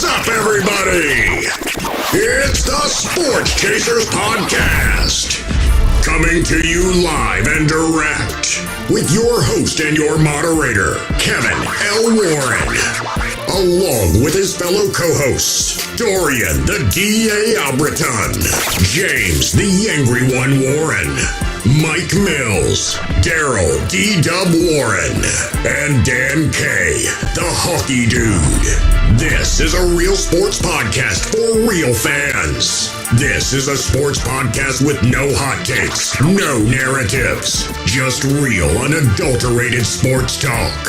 What's up, everybody? It's the Sports Chasers Podcast. Coming to you live and direct with your host and your moderator, Kevin L. Warren, along with his fellow co-hosts, Dorian the D.A. Albreton, James the Angry One Warren, Mike Mills, Daryl D-Dub Warren, and Dan K, the Hockey Dude. This is a real sports podcast for real fans. This is a sports podcast with no hot takes, no narratives, just real, unadulterated sports talk.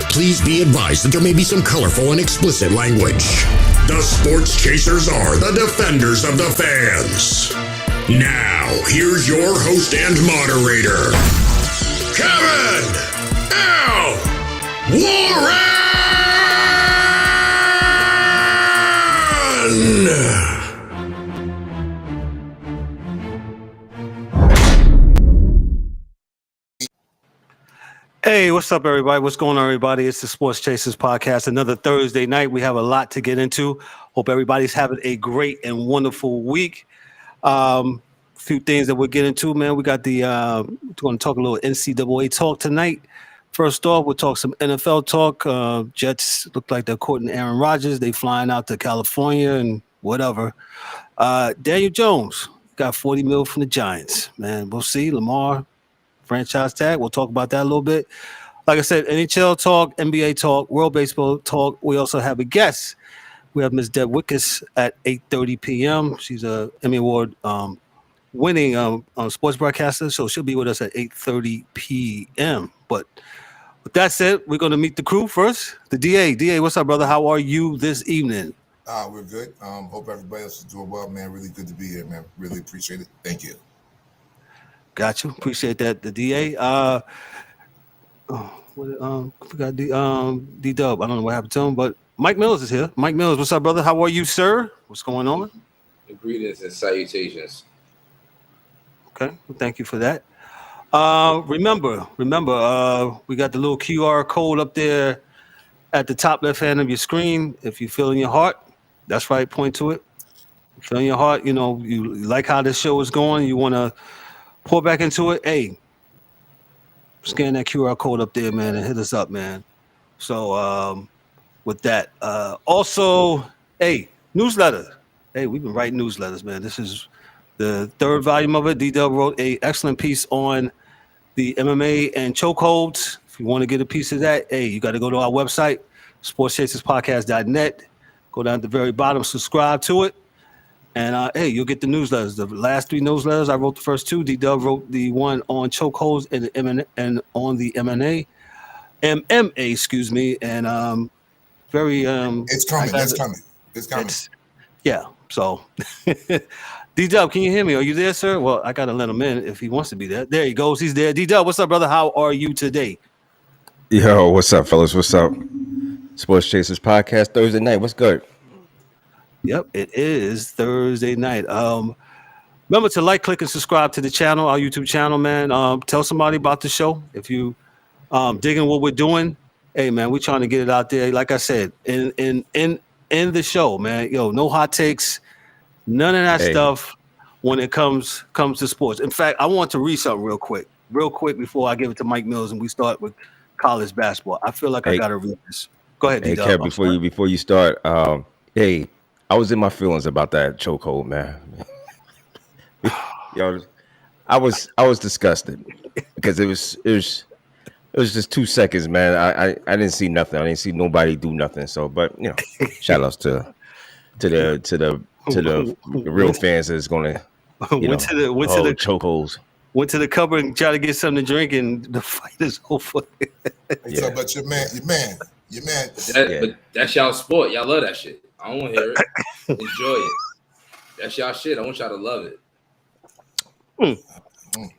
Please be advised that there may be some colorful and explicit language. The Sports Chasers are the defenders of the fans. Now, here's your host and moderator, Kevin L. Warren! Hey, what's up, everybody? What's going on, everybody? It's the Sports Chasers Podcast. Another Thursday night. We have a lot to get into. Hope everybody's having a great and wonderful week. Few things that we'll get into, man. We got we're going to talk a little NCAA talk tonight. First off, we'll talk some NFL talk. Jets look like they're courting Aaron Rodgers. They flying out to California and whatever. Daniel Jones got $40 million from the Giants, man. We'll see. Lamar franchise tag. We'll talk about that a little bit. Like I said, NHL talk, NBA talk, World Baseball talk. We also have a guest. We have Ms. Deb Whitcas at 8:30 p.m. She's a Emmy Award winning sports broadcaster, so she'll be with us at 8:30 p.m. But with that said, we're going to meet the crew first. The DA. DA, what's up, brother? How are you this evening? We're good. Hope everybody else is doing well, man. Really good to be here, man. Really appreciate it. Thank you. Got you. Appreciate that. The DA. Forgot D-Dub. I don't know what happened to him, but Mike Mills is here. Mike Mills, what's up, brother? How are you, sir? What's going on? Greetings and salutations. Okay. Well, thank you for that. Remember, we got the little QR code up there at the top left hand of your screen. If you feel in your heart, that's right, point to it. Feel in your heart, you like how this show is going, you want to pour back into it, hey, scan that QR code up there, man, and hit us up, man. So with that, also, hey, newsletter. Hey, we've been writing newsletters, man. This is the third volume of it. D-Dub wrote an excellent piece on the MMA and chokeholds. If you want to get a piece of that, hey, you got to go to our website, sportschaserspodcast.net. Go down at the very bottom, subscribe to it. And, hey, you'll get the newsletters. The last three newsletters, I wrote the first two. D-Dub wrote the one on chokeholds and on the MMA, excuse me. And very It's coming. Yeah, so. D-Dub, can you hear me? Are you there, sir? Well, I got to let him in if he wants to be there. There he goes. He's there. D-Dub, what's up, brother? How are you today? Yo, what's up, fellas? What's up? Sports Chasers Podcast, Thursday night. What's good? Yep, it is Thursday night. Remember to like, click, and subscribe to the channel, our YouTube channel, man. Tell somebody about the show. If you digging what we're doing, hey, man, we're trying to get it out there. Like I said, in the show, man, no hot takes, none of that stuff when it comes to sports. In fact, I want to read something real quick before I give it to Mike Mills and we start with college basketball. I feel like I got to read this. Go ahead, D-Dub. Hey, Kev, before you start, hey, I was in my feelings about that chokehold, man. I was disgusted because it was just 2 seconds, man. I didn't see nothing. I didn't see nobody do nothing. So, but shout outs to the real fans that's gonna went to the chokeholds. Went to the cupboard and tried to get something to drink, and the fight is over. So, but your man. But that's y'all sport. Y'all love that shit. I don't want to hear it. Enjoy it. That's y'all shit. I want y'all to love it.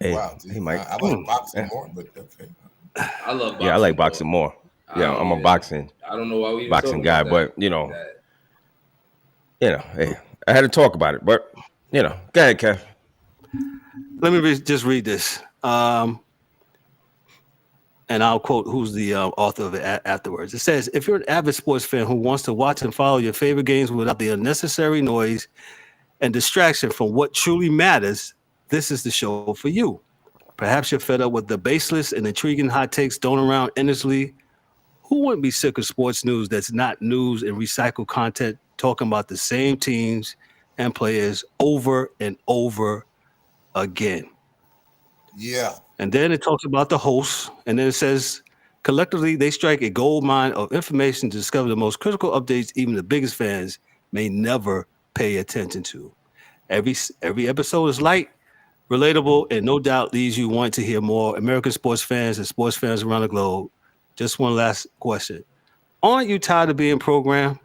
Wow. Hey, Mike. I like boxing more, but okay. I love boxing. Yeah, I like boxing more. Yeah, I'm a boxing. I don't know why we boxing guy, but hey, I had to talk about it, but go ahead, Kev. Let me just read this. and I'll quote who's the author of it afterwards. It says, if you're an avid sports fan who wants to watch and follow your favorite games without the unnecessary noise and distraction from what truly matters, this is the show for you. Perhaps you're fed up with the baseless and intriguing hot takes thrown around endlessly. Who wouldn't be sick of sports news that's not news and recycled content talking about the same teams and players over and over again? Yeah. And then it talks about the hosts, and then it says, collectively, they strike a gold mine of information to discover the most critical updates even the biggest fans may never pay attention to. Every episode is light, relatable, and no doubt leaves you wanting to hear more. American sports fans and sports fans around the globe, just one last question. Aren't you tired of being programmed?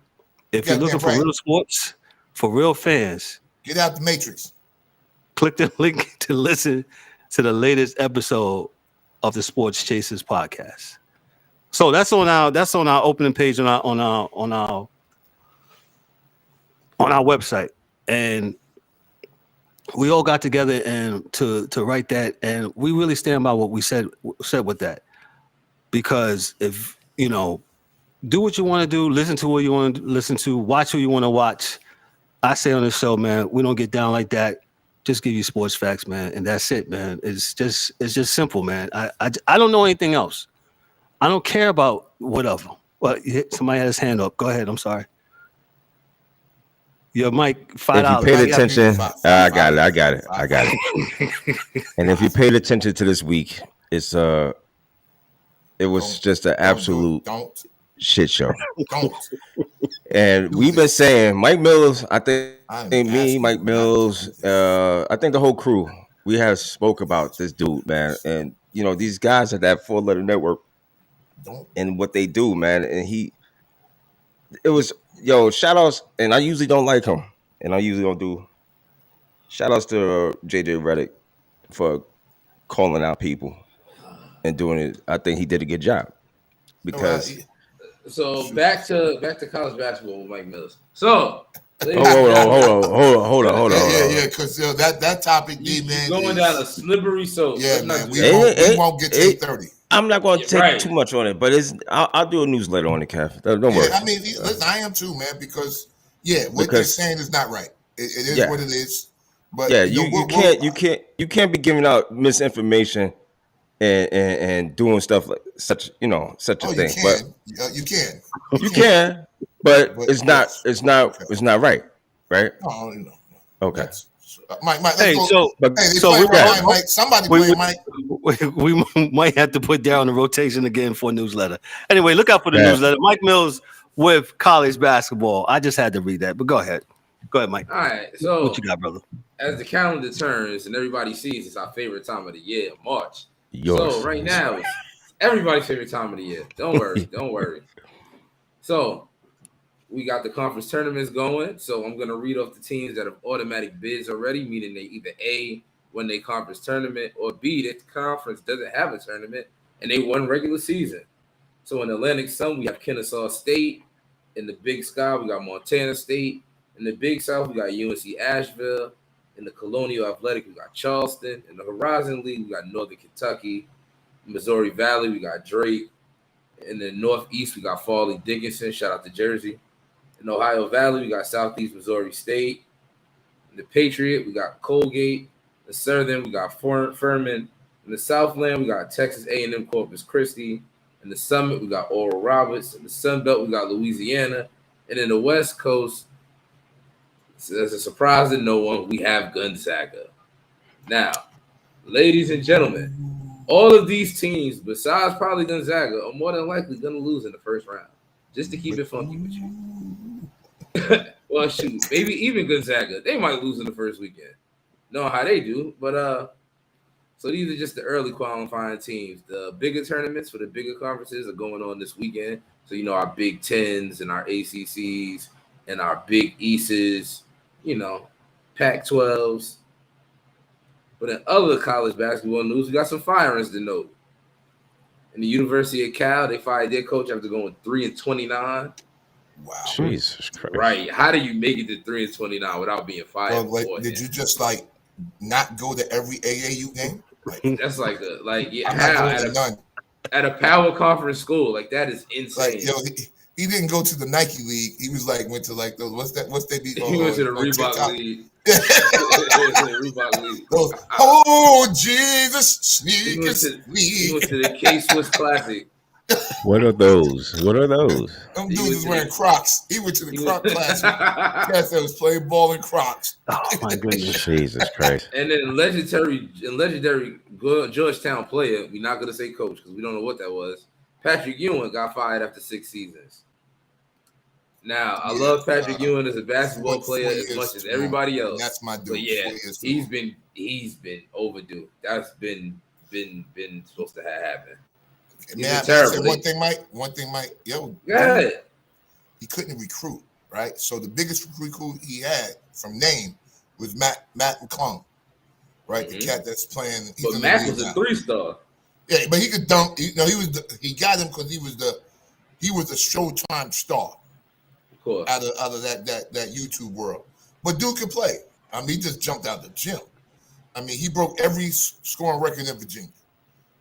If you're looking for real sports, for real fans, get out the matrix. Click the link to listen to the latest episode of the Sports Chasers podcast. So that's on our opening page on our website, and we all got together and to write that, and we really stand by what we said with that, because if do what you want to do, listen to what you want to listen to, watch who you want to watch. I say on the show, man, we don't get down like that. Just give you sports facts, man, and that's it, man. It's just simple, man. I don't know anything else. I don't care about whatever. Well, somebody had his hand up. Go ahead. I'm sorry. Your mic, $5. If you paid attention, I got it. And if you paid attention to this week, it was just an absolute shit show. And we've been saying Mike Mills, I think Mike Mills, I think the whole crew, we have spoke about this dude, man. And these guys at that 4-letter network and what they do, man. And shout outs, and I usually don't like him, and I usually don't do shout outs to JJ Redick for calling out people and doing it. I think he did a good job because. So back to college basketball with Mike Mills. So hold on. Yeah, because that topic, man, going down a slippery slope. Yeah, man, we won't get to 8:30. I'm not going to take too much on it, but I'll do a newsletter on it, Kev. Don't worry. I mean, listen, I am too, man, because what they're saying is not right. It is what it is. But you can't be giving out misinformation and doing stuff like such a thing. You can, but it's not right. No. Okay. Mike, hey, Mike, somebody play Mike. We might have to put down the rotation again for a newsletter. Anyway, look out for the newsletter. Mike Mills with college basketball. I just had to read that, but go ahead, Mike. All right, so what you got, brother? As the calendar turns and everybody sees it's our favorite time of the year, March. Yours. So right now, it's everybody's favorite time of the year. Don't worry. So we got the conference tournaments going. So I'm going to read off the teams that have automatic bids already, meaning they either A, won their conference tournament, or B, that the conference doesn't have a tournament and they won regular season. So in the Atlantic Sun, we have Kennesaw State. In the Big Sky, we got Montana State. In the Big South, we got UNC Asheville. In the Colonial Athletic, we got Charleston. In the Horizon League, we got Northern Kentucky. In Missouri Valley, we got Drake. In the Northeast, we got Farley Dickinson. Shout out to Jersey. In Ohio Valley, we got Southeast Missouri State. In the Patriot, we got Colgate. In the Southern, we got Furman. In the Southland, we got Texas A&M Corpus Christi. In the Summit, we got Oral Roberts. In the Sun Belt, we got Louisiana. And in the West Coast, as a surprise to no one, we have Gonzaga. Now, ladies and gentlemen, all of these teams, besides probably Gonzaga, are more than likely going to lose in the first round. Just to keep it funky with you. Well, shoot, maybe even Gonzaga, they might lose in the first weekend. Know how they do, but so these are just the early qualifying teams. The bigger tournaments for the bigger conferences are going on this weekend. So our Big Tens and our ACCs and our Big Easts, Pac-12s. But in other college basketball news, we got some firings to note. In the University of Cal, they fired their coach after going 3-29. Wow. Jesus Christ. Right. How do you make it to 3-29 without being fired? Well, did you just not go to every AAU game? That's I'm not going to none. at a power conference school. Like that is insane. Like, yo, he didn't go to the Nike League. He was like went to like those. What's they be? He went to the Reebok League. Reebok League. Those, oh Jesus, sneakers. He went to the K-Swiss Classic. What are those? Them dudes was wearing Crocs. He went to the Croc Classic. Cats that was playing ball in Crocs. Oh my goodness, Jesus Christ! And then legendary Georgetown player. We're not gonna say coach because we don't know what that was. Patrick Ewing got fired after 6 seasons. Now I love Patrick Ewing as a basketball player as much as everybody else. That's my dude. But yeah, he's been overdue. That's been supposed to have happened. Man, I say one thing, Mike. Yo, he couldn't recruit, right? So the biggest recruit he had from name was Matt McClung, right? The cat that's playing. But Matt was a 3-star. Yeah, but he could dunk. He he got him because he was the Showtime star. Of course. Out of that YouTube world. But dude could play. I mean, he just jumped out the gym. I mean, he broke every scoring record in Virginia.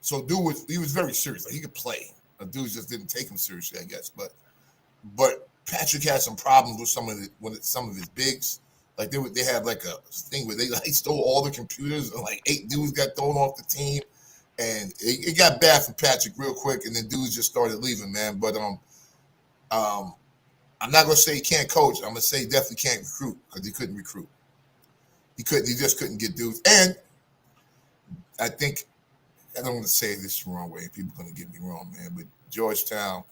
So dude was very serious. Like he could play. The dude just didn't take him seriously, I guess. But Patrick had some problems with some of his bigs. Like they had like a thing where they stole all the computers and like 8 dudes got thrown off the team, and it got bad for Patrick real quick. And then dudes just started leaving, man. But I'm not gonna say he can't coach. I'm gonna say he definitely can't recruit because he couldn't recruit. He just couldn't get dudes. And I think. I don't want to say this the wrong way. People are going to get me wrong, man. But Georgetown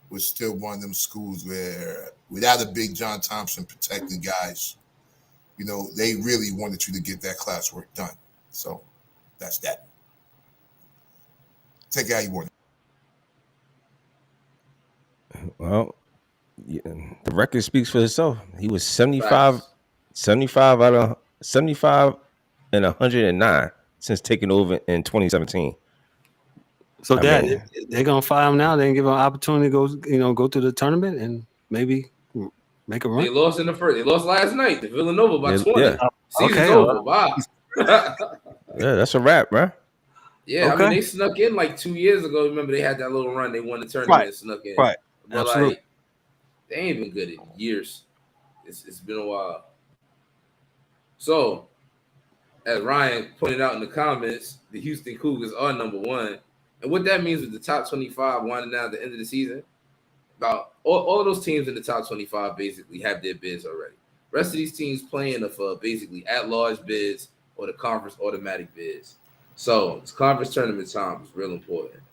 was still one of them schools where, without a big John Thompson protecting guys, you know, they really wanted you to get that classwork done. So that's that. Take it how you want it. Well, yeah, the record speaks for itself. He was 75 out of 75 and 109. Since taking over in 2017. So they're gonna fire him now. They can give him an opportunity to go to the tournament and maybe make a run. They lost in the first. They lost last night to Villanova by 20. Yeah. Season's over. Bye. Yeah, that's a wrap, bro. Yeah, I mean they snuck in like 2 years ago. Remember they had that little run. They won the tournament and snuck in. Right. But absolutely. Like, they ain't been good in years. It's been a while. So. As Ryan pointed out in the comments, the Houston Cougars are number 1. And what that means with the top 25 winding down at the end of the season, about all of those teams in the top 25 basically have their bids already. Rest of these teams playing for basically at-large bids or the conference automatic bids. So it's conference tournament time. It's real important.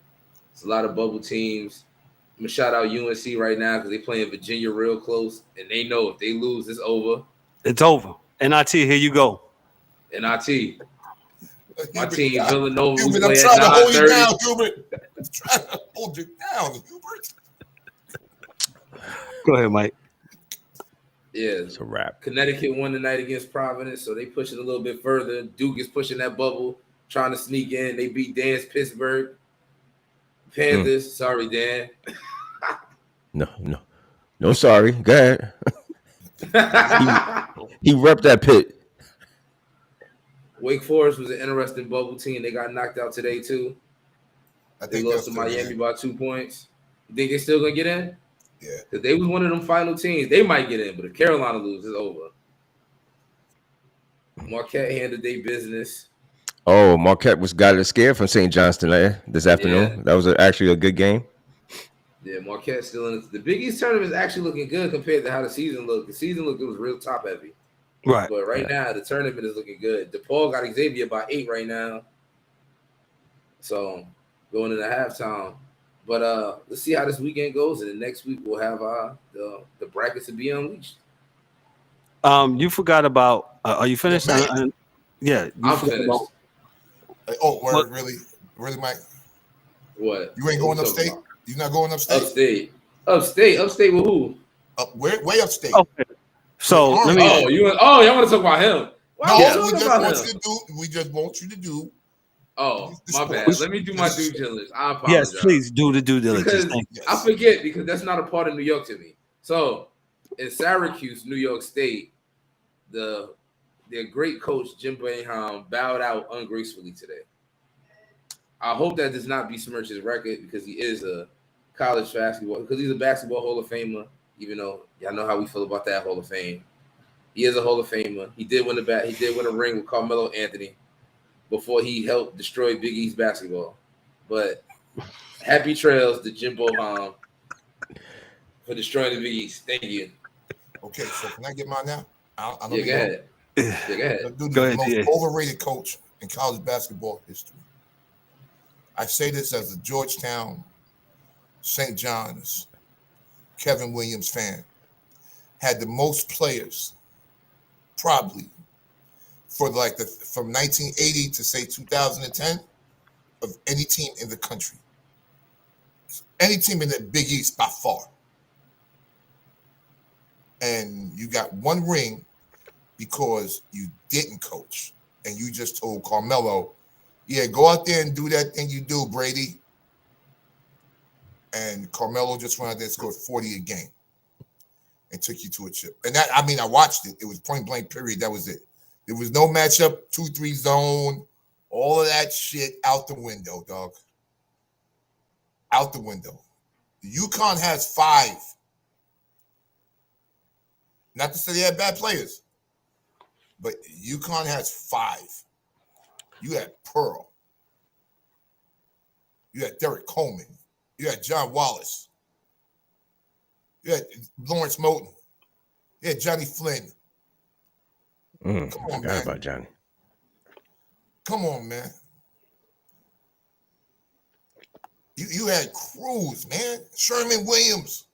It's a lot of bubble teams. I'm going to shout out UNC right now because they playing Virginia real close, and they know if they lose, it's over. It's over. NIT, here you go. NIT. My team, Villanova. Hubert, I'm trying to hold you down, Hubert. I'm trying to hold you down, Hubert. Go ahead, Mike. Yeah, it's a wrap. Connecticut won tonight against Providence, so they push it a little bit further. Duke is pushing that bubble, trying to sneak in. They beat Dan's Pittsburgh. Panthers. Sorry, Dan. No, sorry. Go ahead. he repped that pit. Wake Forest was an interesting bubble team. They got knocked out today, too. They lost to Miami by 2 points. You think they're still going to get in? Yeah. Because they was one of them final teams. They might get in, but if Carolina loses, it's over. Marquette handled their business. Oh, Marquette got scared from St. John's tonight this afternoon. Yeah. That was actually a good game. Yeah, Marquette still in it. The Big East tournament is actually looking good compared to how the season looked. The season looked, it was real top heavy. Right. But right now, the tournament is looking good. DePaul got Xavier by 8 right now. So, going into halftime. But let's see how this weekend goes. And then next week, we'll have the brackets to be unleashed. You forgot about – are you finished? Yeah. I'm finished. Word, really? Really, Mike? What? You ain't going upstate? You not going upstate? Upstate with who? Way upstate. Okay. So let me. Y'all want to talk about him? We just want you to do. Oh, my bad. Let me do my due diligence. I apologize. Yes, please do the due diligence. I forget because that's not a part of New York to me. So in Syracuse, New York State, their great coach Jim Boeheim bowed out ungracefully today. I hope that does not besmirch his record because he is a college basketball, because he's a basketball Hall of Famer, even though y'all know how we feel about that Hall of Fame. He is a Hall of Famer. He did win a ring with Carmelo Anthony before he helped destroy Big East basketball. But happy trails to Jim Boeheim for destroying the Big East. Thank you. Okay, so can I get mine now? Go ahead. Go ahead. Go ahead. The most overrated coach in college basketball history. I say this as a Georgetown, St. John's, Kevin Williams fan. Had the most players, probably, from 1980 to say 2010, of any team in the country. Any team in the Big East by far. And you got one ring because you didn't coach. And you just told Carmelo, yeah, go out there and do that thing you do, Brady. And Carmelo just went out there and scored 40 a game and took you to a chip. And that, I mean, I watched it. It was point blank period. That was it. There was no matchup, 2-3 zone, all of that shit out the window, dog. Out the window. UConn has 5. Not to say they had bad players, but UConn has 5. You had Pearl. You had Derrick Coleman. You had John Wallace. You had Lawrence Moten. You had Johnny Flynn. Come on, man. About Johnny. Come on, man. You had Cruz, man. Sherman Williams.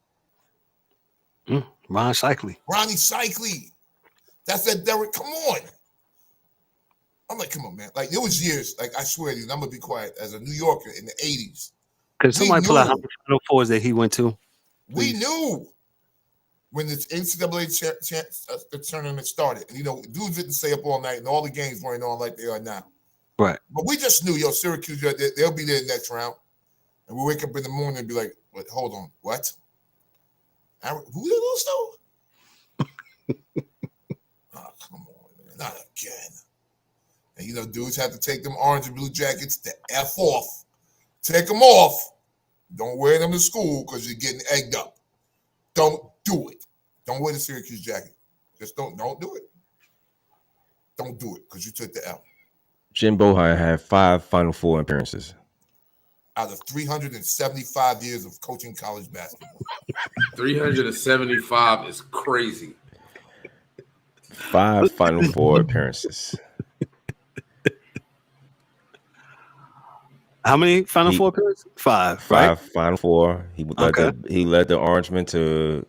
Ronnie Cycli. That's that Derrick. Come on. I'm like, come on, man. Like, there was years, like, I swear to you, I'm going to be quiet, as a New Yorker in the 80s. Could somebody pull out how many Final Fours that he went to? We knew when the NCAA tournament started. And, dudes didn't stay up all night, and all the games weren't on like they are now. Right. But we just knew, Syracuse, they'll be there next round. And we wake up in the morning and be like, "What? Hold on, what? Who did those though?" Oh, come on, man. Not again. And dudes have to take them orange and blue jackets the F off. Take them off. Don't wear them to school because you're getting egged up. Don't do it. Don't wear the Syracuse jacket. Just don't do it. Don't do it because you took the L. Jim Boeheim had 5 Final Four appearances out of 375 years of coaching college basketball. 375 is crazy. 5 Final Four appearances. How many Final Four appearances? 5, right? 5 Final Four. He led the Orangemen to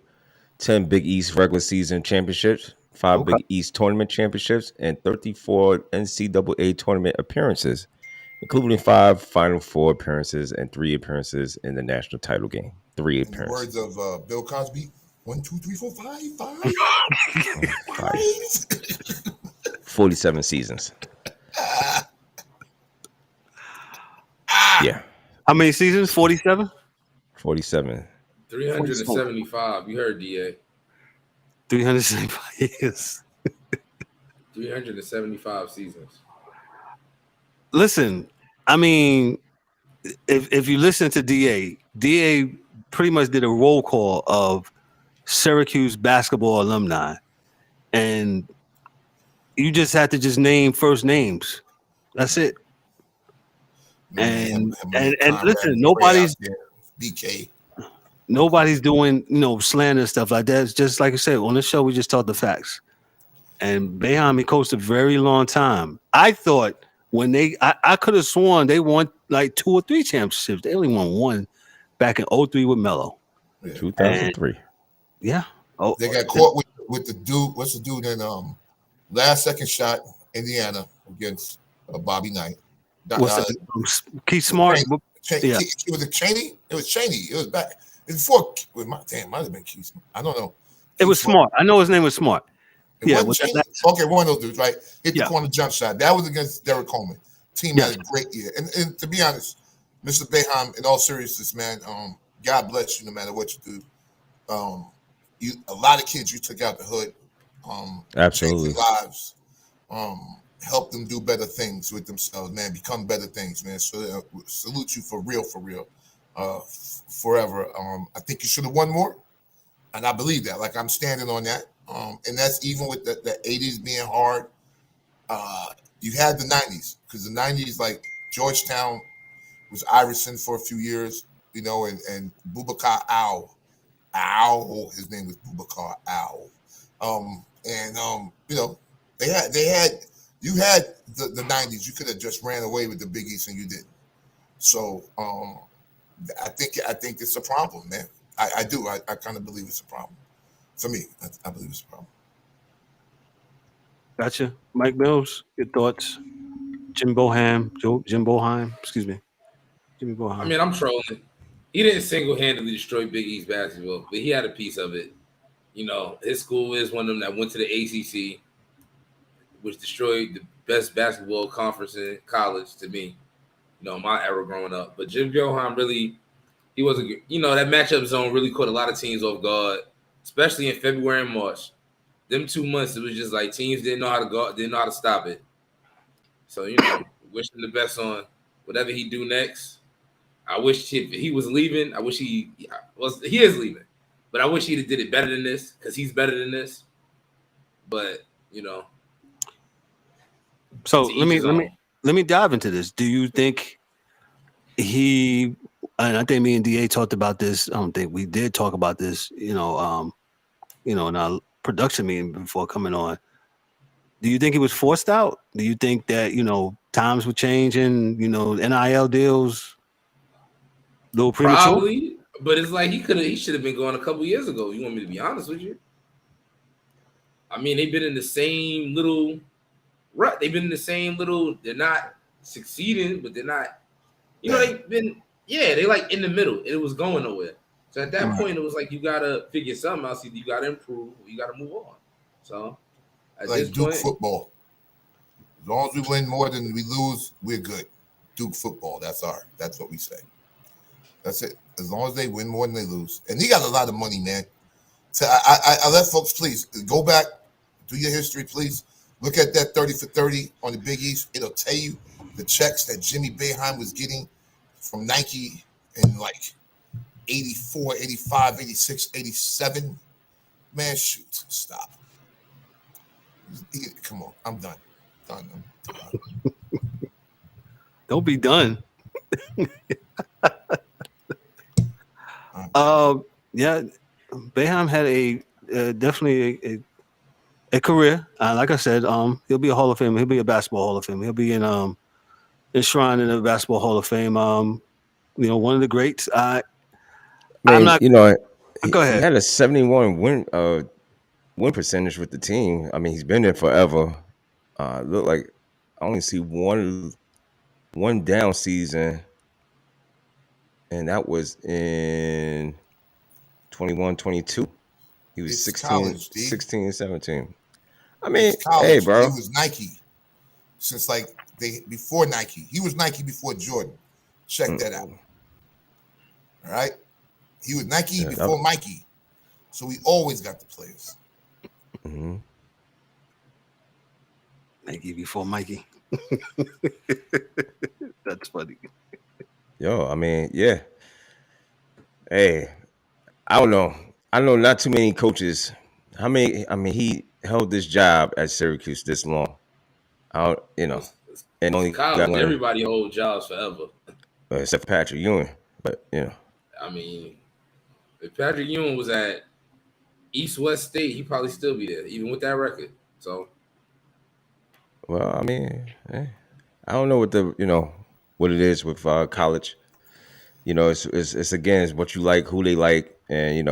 10 Big East regular season championships, 5 Big East tournament championships, and 34 NCAA tournament appearances, including 5 Final Four appearances and 3 appearances in the national title game. 3 appearances. In the words of Bill Cosby, 1, 2, 3, 4, 5. 47 seasons. Yeah. How many seasons? 47? 47. 375. You heard, DA. 375 years. 375 seasons. Listen, I mean, if you listen to DA pretty much did a roll call of Syracuse basketball alumni, and you just had to just name first names. That's it. And listen, nobody's BK. Nobody's doing slander stuff like that. It's just like I said on the show. We just talked the facts. And Boeheim, he coached a very long time. I thought when I could have sworn they won like 2 or 3 championships. They only won 1 back in 2003 with Melo. Yeah. 2003. Yeah. They got caught with the dude. What's the dude in last second shot, Indiana against Bobby Knight. Keith Smart. It was Cheney. It was Cheney. It was back. It was before. Might have been Keith. I don't know. It was Smart. I know his name was Smart. Okay, one of those dudes, right? Hit the corner jump shot. That was against Derrick Coleman. Team had a great year. And to be honest, Mr. Boeheim, in all seriousness, man, God bless you no matter what you do. A lot of kids you took out the hood. Absolutely. Lives. help them do better things with themselves, man. Become better things, man. So salute you for real, forever. I think you should have won more, and I believe that. Like I'm standing on that. And that's even with the 80s being hard. You had the 90s because the 90s, like Georgetown was Iverson for a few years, you know, and Boubacar Ow, his name was Boubacar Ow. You know, you had the 90s. You could have just ran away with the Big East and you didn't. So I think it's a problem, man. I do. I kind of believe it's a problem. For me, I believe it's a problem. Gotcha. Mike Mills, your thoughts? Jim Boeheim, excuse me. Jimmy Boeheim. I mean, I'm trolling. He didn't single-handedly destroy Big East basketball, but he had a piece of it. You know, his school is one of them that went to the ACC, which destroyed the best basketball conference in college to me, you know, my era growing up. But Jim Boeheim really, he was that matchup zone really caught a lot of teams off guard, especially in February and March. Them 2 months, it was just like teams didn't know how to go, didn't know how to stop it. So, you know, wish him the best on whatever he do next. I wish if he was leaving, he is leaving, but I wish he'd have did it better than this because he's better than this. But, you know. So let me dive into this. Do you think and I think me and DA talked about this. I don't think we did talk about this, in our production meeting before coming on. Do you think he was forced out? Do you think that, times were changing, NIL deals, a little premature? Probably, but it's like he should have been going a couple years ago. You want me to be honest with you? I mean, they've been in the same little rut. They've been in the same little, they're not succeeding, but they're not, they like in the middle. It was going nowhere. So at that point, it was like you gotta figure something else. Either you gotta improve, or you gotta move on. So at like this Duke point, football. As long as we win more than we lose, we're good. Duke football. That's what we say. That's it. As long as they win more than they lose, and he got a lot of money, man. So I let folks please go back, do your history, please. Look at that 30 for 30 on the Big East. It'll tell you the checks that Jimmy Boeheim was getting from Nike in like 84, 85, 86, 87. Man, shoot. Stop. Come on. I'm done. Don't be done. Yeah, Boeheim had definitely a career. Like I said, he'll be a Hall of Famer. He'll be a basketball Hall of Fame. He'll be enshrined in the Basketball Hall of Fame. One of the greats. Go ahead. He had a 71 win percentage with the team. I mean, he's been there forever. Look like I only see one down season, and that was in 21-22. He was 16 and 17. I mean, hey, bro. He was Nike since before Nike. He was Nike before Jordan. Check that out. All right? He was Nike before Mikey. So we always got the players. Mm-hmm. Nike before Mikey. That's funny. Yo, I mean, yeah. Hey, I don't know. I know not too many coaches. He held this job at Syracuse this long. And only college, everybody hold jobs forever. Except for Patrick Ewing. But, I mean, if Patrick Ewing was at East-West State, he'd probably still be there, even with that record. So, well, I mean, I don't know what it is with college. It's again, it's what you like, who they like, and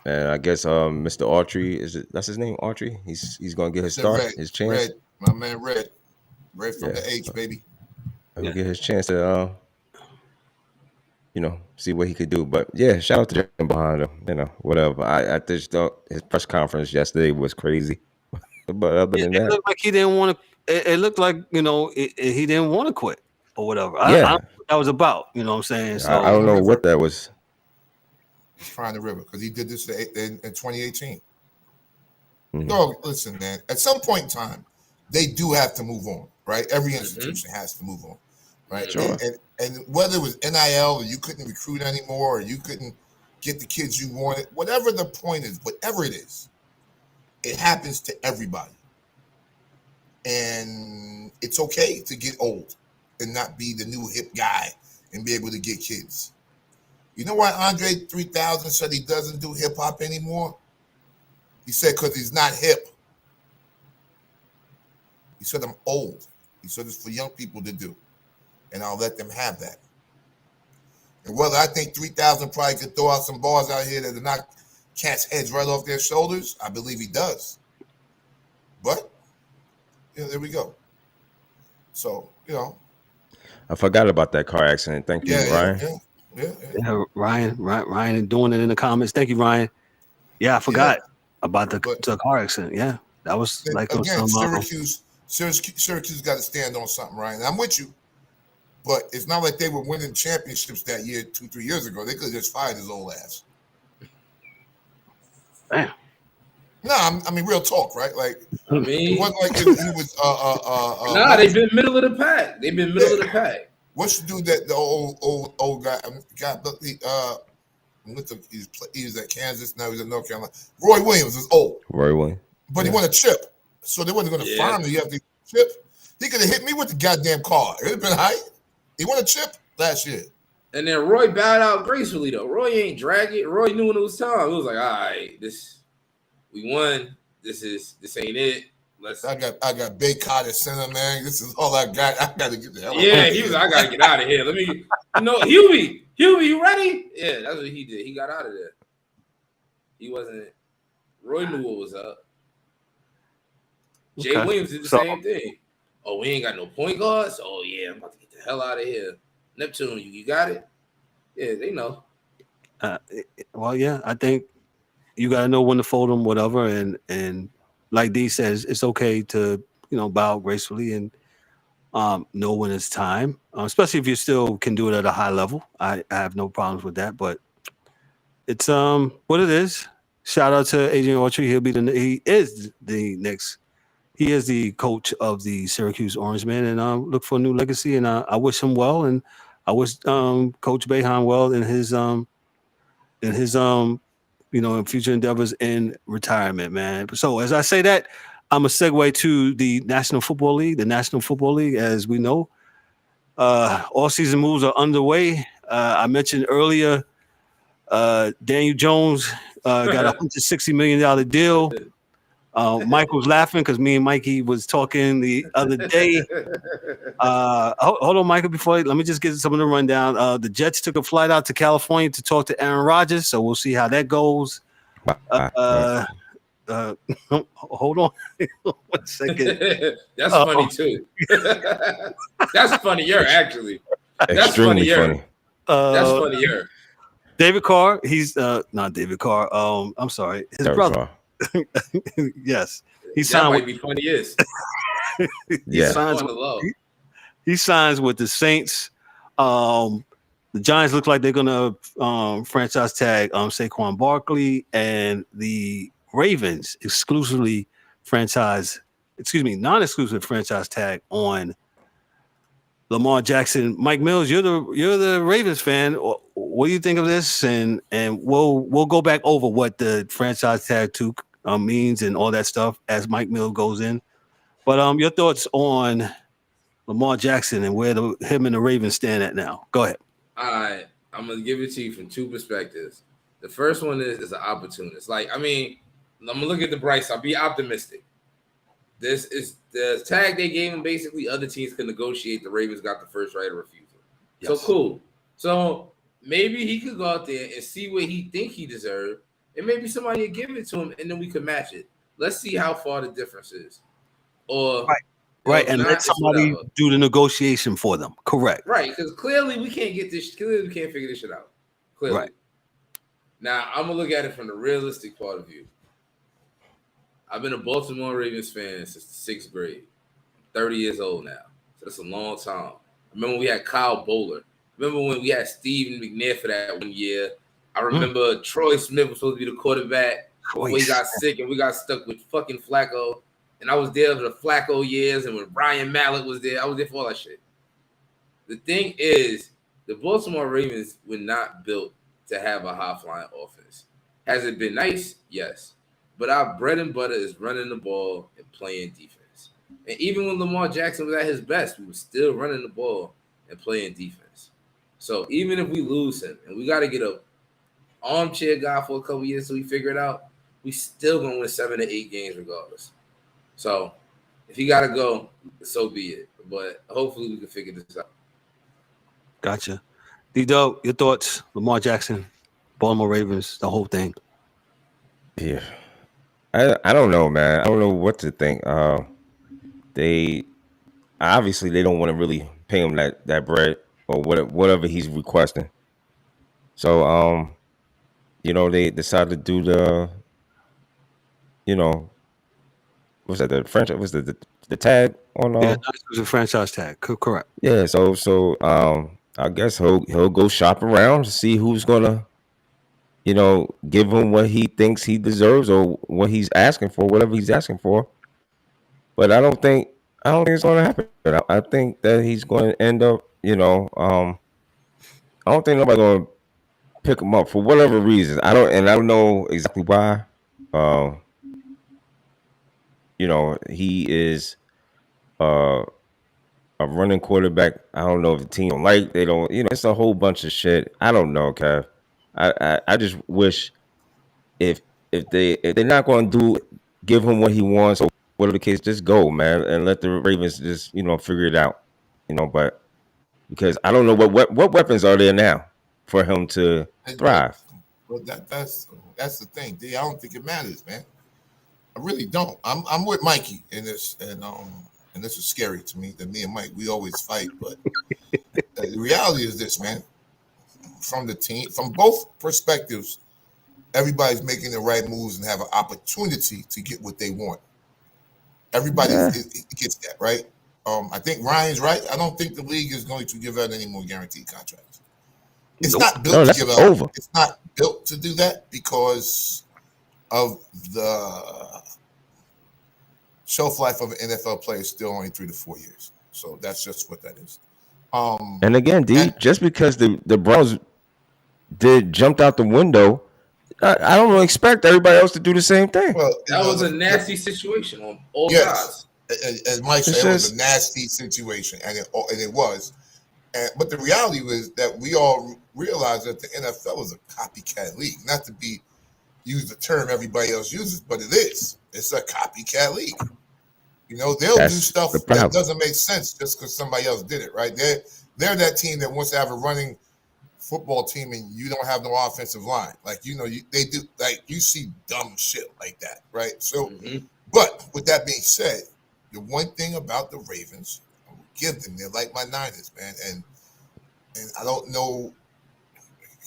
and I guess Mr. Autry that's his name, Autry. He's gonna get his start, his chance. Red, my man, Red from the H, baby. He'll get his chance to see what he could do. But yeah, shout out to Jim behind him. Whatever. I just thought his press conference yesterday was crazy. But other than that, it looked like he didn't want to. It looked like he didn't want to quit or whatever. Yeah. I don't know what that was about. You know what I'm saying? So I don't know what that was. He's trying the river because he did this in 2018. Mm-hmm. No, listen, man. At some point in time, they do have to move on, right? Every institution has to move on, right? Sure. And whether it was NIL or you couldn't recruit anymore or you couldn't get the kids you wanted, whatever the point is, whatever it is, it happens to everybody. And it's okay to get old and not be the new hip guy and be able to get kids. You know why Andre 3000 said he doesn't do hip hop anymore? He said because he's not hip. He said I'm old. He said it's for young people to do, and I'll let them have that. And whether I think 3000 probably could throw out some bars out here that knock cats' heads right off their shoulders, I believe he does. But there we go. So I forgot about that car accident. Thank you, Ryan. Yeah, Ryan doing it in the comments. Thank you, Ryan. Yeah, I forgot about the car accident. Yeah, that was like again, Syracuse got to stand on something, Ryan. I'm with you, but it's not like they were winning championships that year 2-3 years ago. They could have just fired his old ass. Damn. No, I mean real talk, right? Like it wasn't like he was. They've been middle of the pack. They've been middle of the pack. What's the dude that the old guy? He was at Kansas. Now he's at North Carolina. Roy Williams is old. Roy Williams, but he won a chip, so they wasn't going to fire him. You have the chip. He could have hit me with the goddamn car. It would have been high. He won a chip last year. And then Roy bowed out gracefully though. Roy ain't drag it. Roy knew when it was time. It was like, all right, we won. This ain't it. I got Big Cod at center, man. This is all I got. I got to get the hell out. Yeah, he was like, I got to get out of here. Let me, Huey, you ready? Yeah, that's what he did. He got out of there. He wasn't. Roy knew what was up. Jay Williams did the same thing. Oh, we ain't got no point guards? Oh, yeah, I'm about to get the hell out of here. Neptune, you got it? Yeah, they know. Well, yeah, I think you got to know when to fold them, whatever, and like D says, it's okay to bow gracefully and know when it's time, especially if you still can do it at a high level. I have no problems with that, but it's what it is. Shout out to Adrian Autry. He is the coach of the Syracuse Orangemen, and look for a new legacy. And I wish him well, and I wish Coach Boeheim well in his in future endeavors in retirement, man. So as I say that, I'm a segue to the National Football League. The National Football League, as we know, all season moves are underway. I mentioned earlier, Daniel Jones got a $160 million deal. Mike was laughing because me and Mikey was talking the other day. Hold on, Michael, let me just get some of the rundown. The Jets took a flight out to California to talk to Aaron Rodgers, so we'll see how that goes. Hold on 1 second. That's funny too. That's funnier, actually. That's extremely funnier. That's funnier. David Carr, he's not David Carr. I'm sorry, his brother. Carr. Yes, he signed. That might be funny. Is he signs with the Saints. The Giants look like they're gonna franchise tag Saquon Barkley, and the Ravens non-exclusive franchise tag on Lamar Jackson. Mike Mills, you're the Ravens fan. What do you think of this? And we'll go back over what the franchise tag means and all that stuff as Mike Mills goes in. But your thoughts on Lamar Jackson and where him and the Ravens stand at now? Go ahead. All right, I'm gonna give it to you from two perspectives. The first one is an opportunist. I'm gonna look at the bright side. I'll be optimistic. This is the tag they gave him. Basically, other teams can negotiate. The Ravens got the first right of refusal. Yes. So cool. So maybe he could go out there and see what he think he deserved, and maybe somebody will give it to him, and then we could match it. Let's see how far the difference is. Or right, and let somebody do the negotiation for them. Correct. Right, because clearly we can't get this. Clearly we can't figure this shit out. Clearly. Right. Now I'm gonna look at it from the realistic point of view. I've been a Baltimore Ravens fan since the 6th grade. I'm 30 years old now. So that's a long time. I remember when we had Kyle Bowler. Remember when we had Stephen McNair for that 1 year. I remember Troy Smith was supposed to be the quarterback before he got sick and we got stuck with fucking Flacco. And I was there for the Flacco years, and when Brian Mallett was there, I was there for all that shit. The thing is, the Baltimore Ravens were not built to have a high-flying offense. Has it been nice? Yes. But our bread and butter is running the ball and playing defense. And even when Lamar Jackson was at his best, we were still running the ball and playing defense. So even if we lose him, and we got to get a armchair guy for a couple years so we figure it out, we still going to win 7 to 8 games regardless. So if he got to go, so be it. But hopefully we can figure this out. Gotcha. D-Dog, your thoughts? Lamar Jackson, Baltimore Ravens, the whole thing. Yeah. I don't know, man. I don't know what to think. They don't want to really pay him that bread or whatever he's requesting. So they decided to do what's that? The franchise was the tag on. Yeah, it was a franchise tag. Correct. Yeah. So I guess he'll go shop around to see who's gonna, give him what he thinks he deserves or what he's asking for, whatever he's asking for. But I don't think it's gonna happen. I think that he's going to end up, I don't think nobody's gonna pick him up for whatever reason. I don't know exactly why. He is a running quarterback. I don't know if the team don't like. They don't. It's a whole bunch of shit. I don't know, Kev. I just wish if they're not going to give him what he wants or whatever the case, just go, man, and let the Ravens just figure it out. But because I don't know what weapons are there now for him to thrive. Well, that's the thing. I don't think it matters, man. I really don't. I'm with Mikey in this, and this is scary to me. That me and Mike, we always fight, but the reality is this, man. From the team, from both perspectives, everybody's making the right moves and have an opportunity to get what they want. Everybody gets that, right? I think Ryan's right. I don't think the league is going to give out any more guaranteed contracts. It's not built to give out. Over. It's not built to do that because of the shelf life of an NFL player is still only 3 to 4 years. So that's just what that is. And again, just because the Browns jumped out the window, I don't expect everybody else to do the same thing. Well, that was a nasty situation on all sides. As Mike said, it was a nasty situation, and it was. But the reality was that we all realized that the NFL is a copycat league. Not to use the term everybody else uses, but it is. It's a copycat league. They'll do stuff that doesn't make sense just because somebody else did it, right? They're that team that wants to have a running football team and you don't have no offensive line. Like, they do, like, you see dumb shit like that, right? So, But with that being said, the one thing about the Ravens, I will give them, they're like my Niners, man. And I don't know,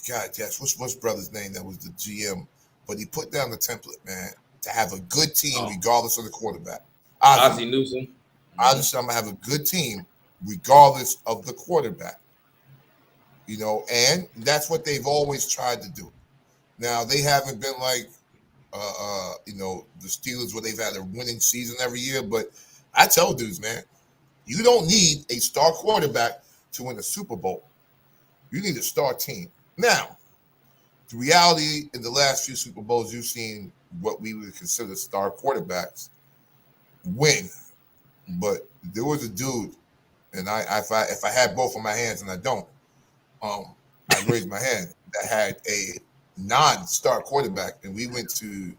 God, yes, what's brother's name that was the GM? But he put down the template, man, to have a good team regardless of the quarterback. Ozzie Newsome. Obviously, I'm going to have a good team regardless of the quarterback. And that's what they've always tried to do. Now, they haven't been like, the Steelers where they've had a winning season every year. But I tell dudes, man, you don't need a star quarterback to win a Super Bowl. You need a star team. Now, the reality in the last few Super Bowls, you've seen what we would consider star quarterbacks win. But there was a dude, and if I had both of my hands, and I don't, I raised my hand, that had a non-star quarterback, and we went to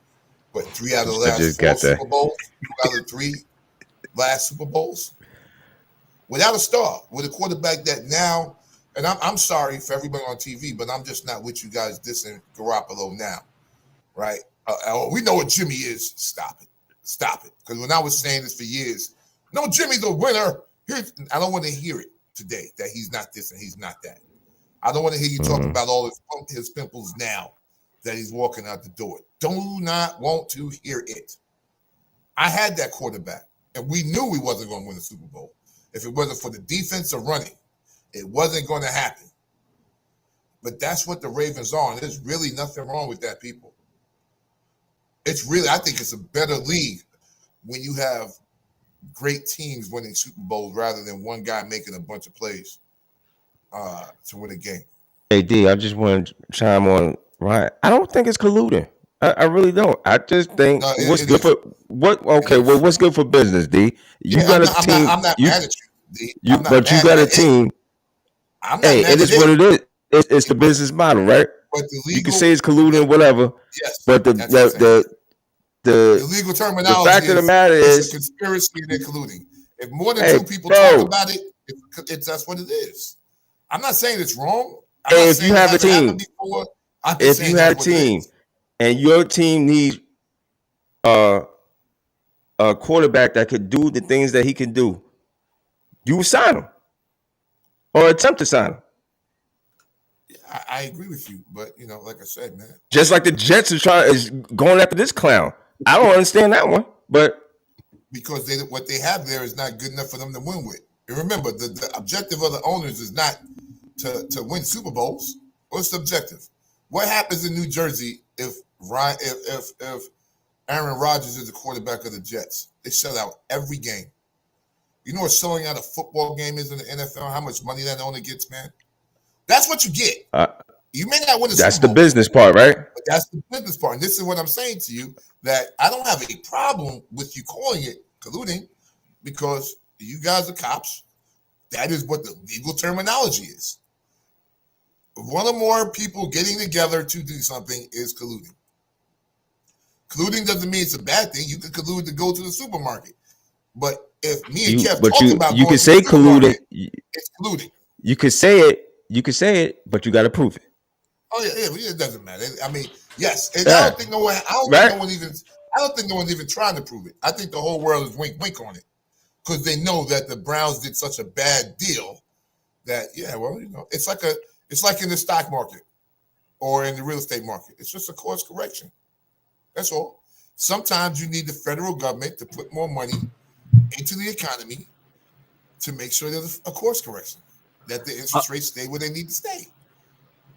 3 out of the last 4 Super Bowls, 2 out of 3 last Super Bowls, without a star, with a quarterback that now, and I'm sorry for everybody on TV, but I'm just not with you guys dissing Garoppolo now, right? We know what Jimmy is. Stop it. Because when I was saying this for years, no, Jimmy's a winner. I don't want to hear it today that he's not this and he's not that. I don't want to hear you talk about all his pimples now that he's walking out the door. Do not want to hear it. I had that quarterback, and we knew we wasn't going to win the Super Bowl. If it wasn't for the defense or running, it wasn't going to happen. But that's what the Ravens are, and there's really nothing wrong with that, people. It's really, I think it's a better league. when you have great teams winning Super Bowls rather than one guy making a bunch of plays to win a game. Hey D, I just want to chime on. Right, I don't think it's colluding. I really don't. I just think what's good for what? Okay, well, what's good for business, D? You got a team. I'm not mad at you, D. But you got a team. Hey, it is what it is. It's the business model, right? But you can say it's colluding, whatever. Yes. But the legal terminology. The fact of the matter is a conspiracy and they're colluding. If more than two people talk about it, that's what it is. I'm not saying it's wrong. If you have a team, and your team needs a quarterback that could do the things that he can do, you sign him or attempt to sign him. I agree with you, but like I said, man, just like the Jets is going after this clown. I don't understand that one, but because what they have there is not good enough for them to win with. And remember, the objective of the owners is not to win Super Bowls. What's the objective? What happens in New Jersey if Aaron Rodgers is the quarterback of the Jets? They sell out every game. You know what selling out a football game is in the NFL? How much money that owner gets, man? That's what you get. You may not win a Super Bowl. That's the business part, right? But that's the business part. And this is what I'm saying to you, that I don't have a problem with you calling it colluding because you guys are cops. That is what the legal terminology is. One or more people getting together to do something is colluding. Colluding doesn't mean it's a bad thing. You can collude to go to the supermarket. But if me and Kev talk about you can say colluding, it's colluding. You could say it, but you got to prove it. Oh yeah, it doesn't matter. I mean, yes, and I don't think no one's even trying to prove it. I think the whole world is wink on it because they know that the Browns did such a bad deal that it's like in the stock market or in the real estate market. It's just a course correction. That's all. Sometimes you need the federal government to put more money into the economy to make sure there's a course correction, that the interest rates stay where they need to stay.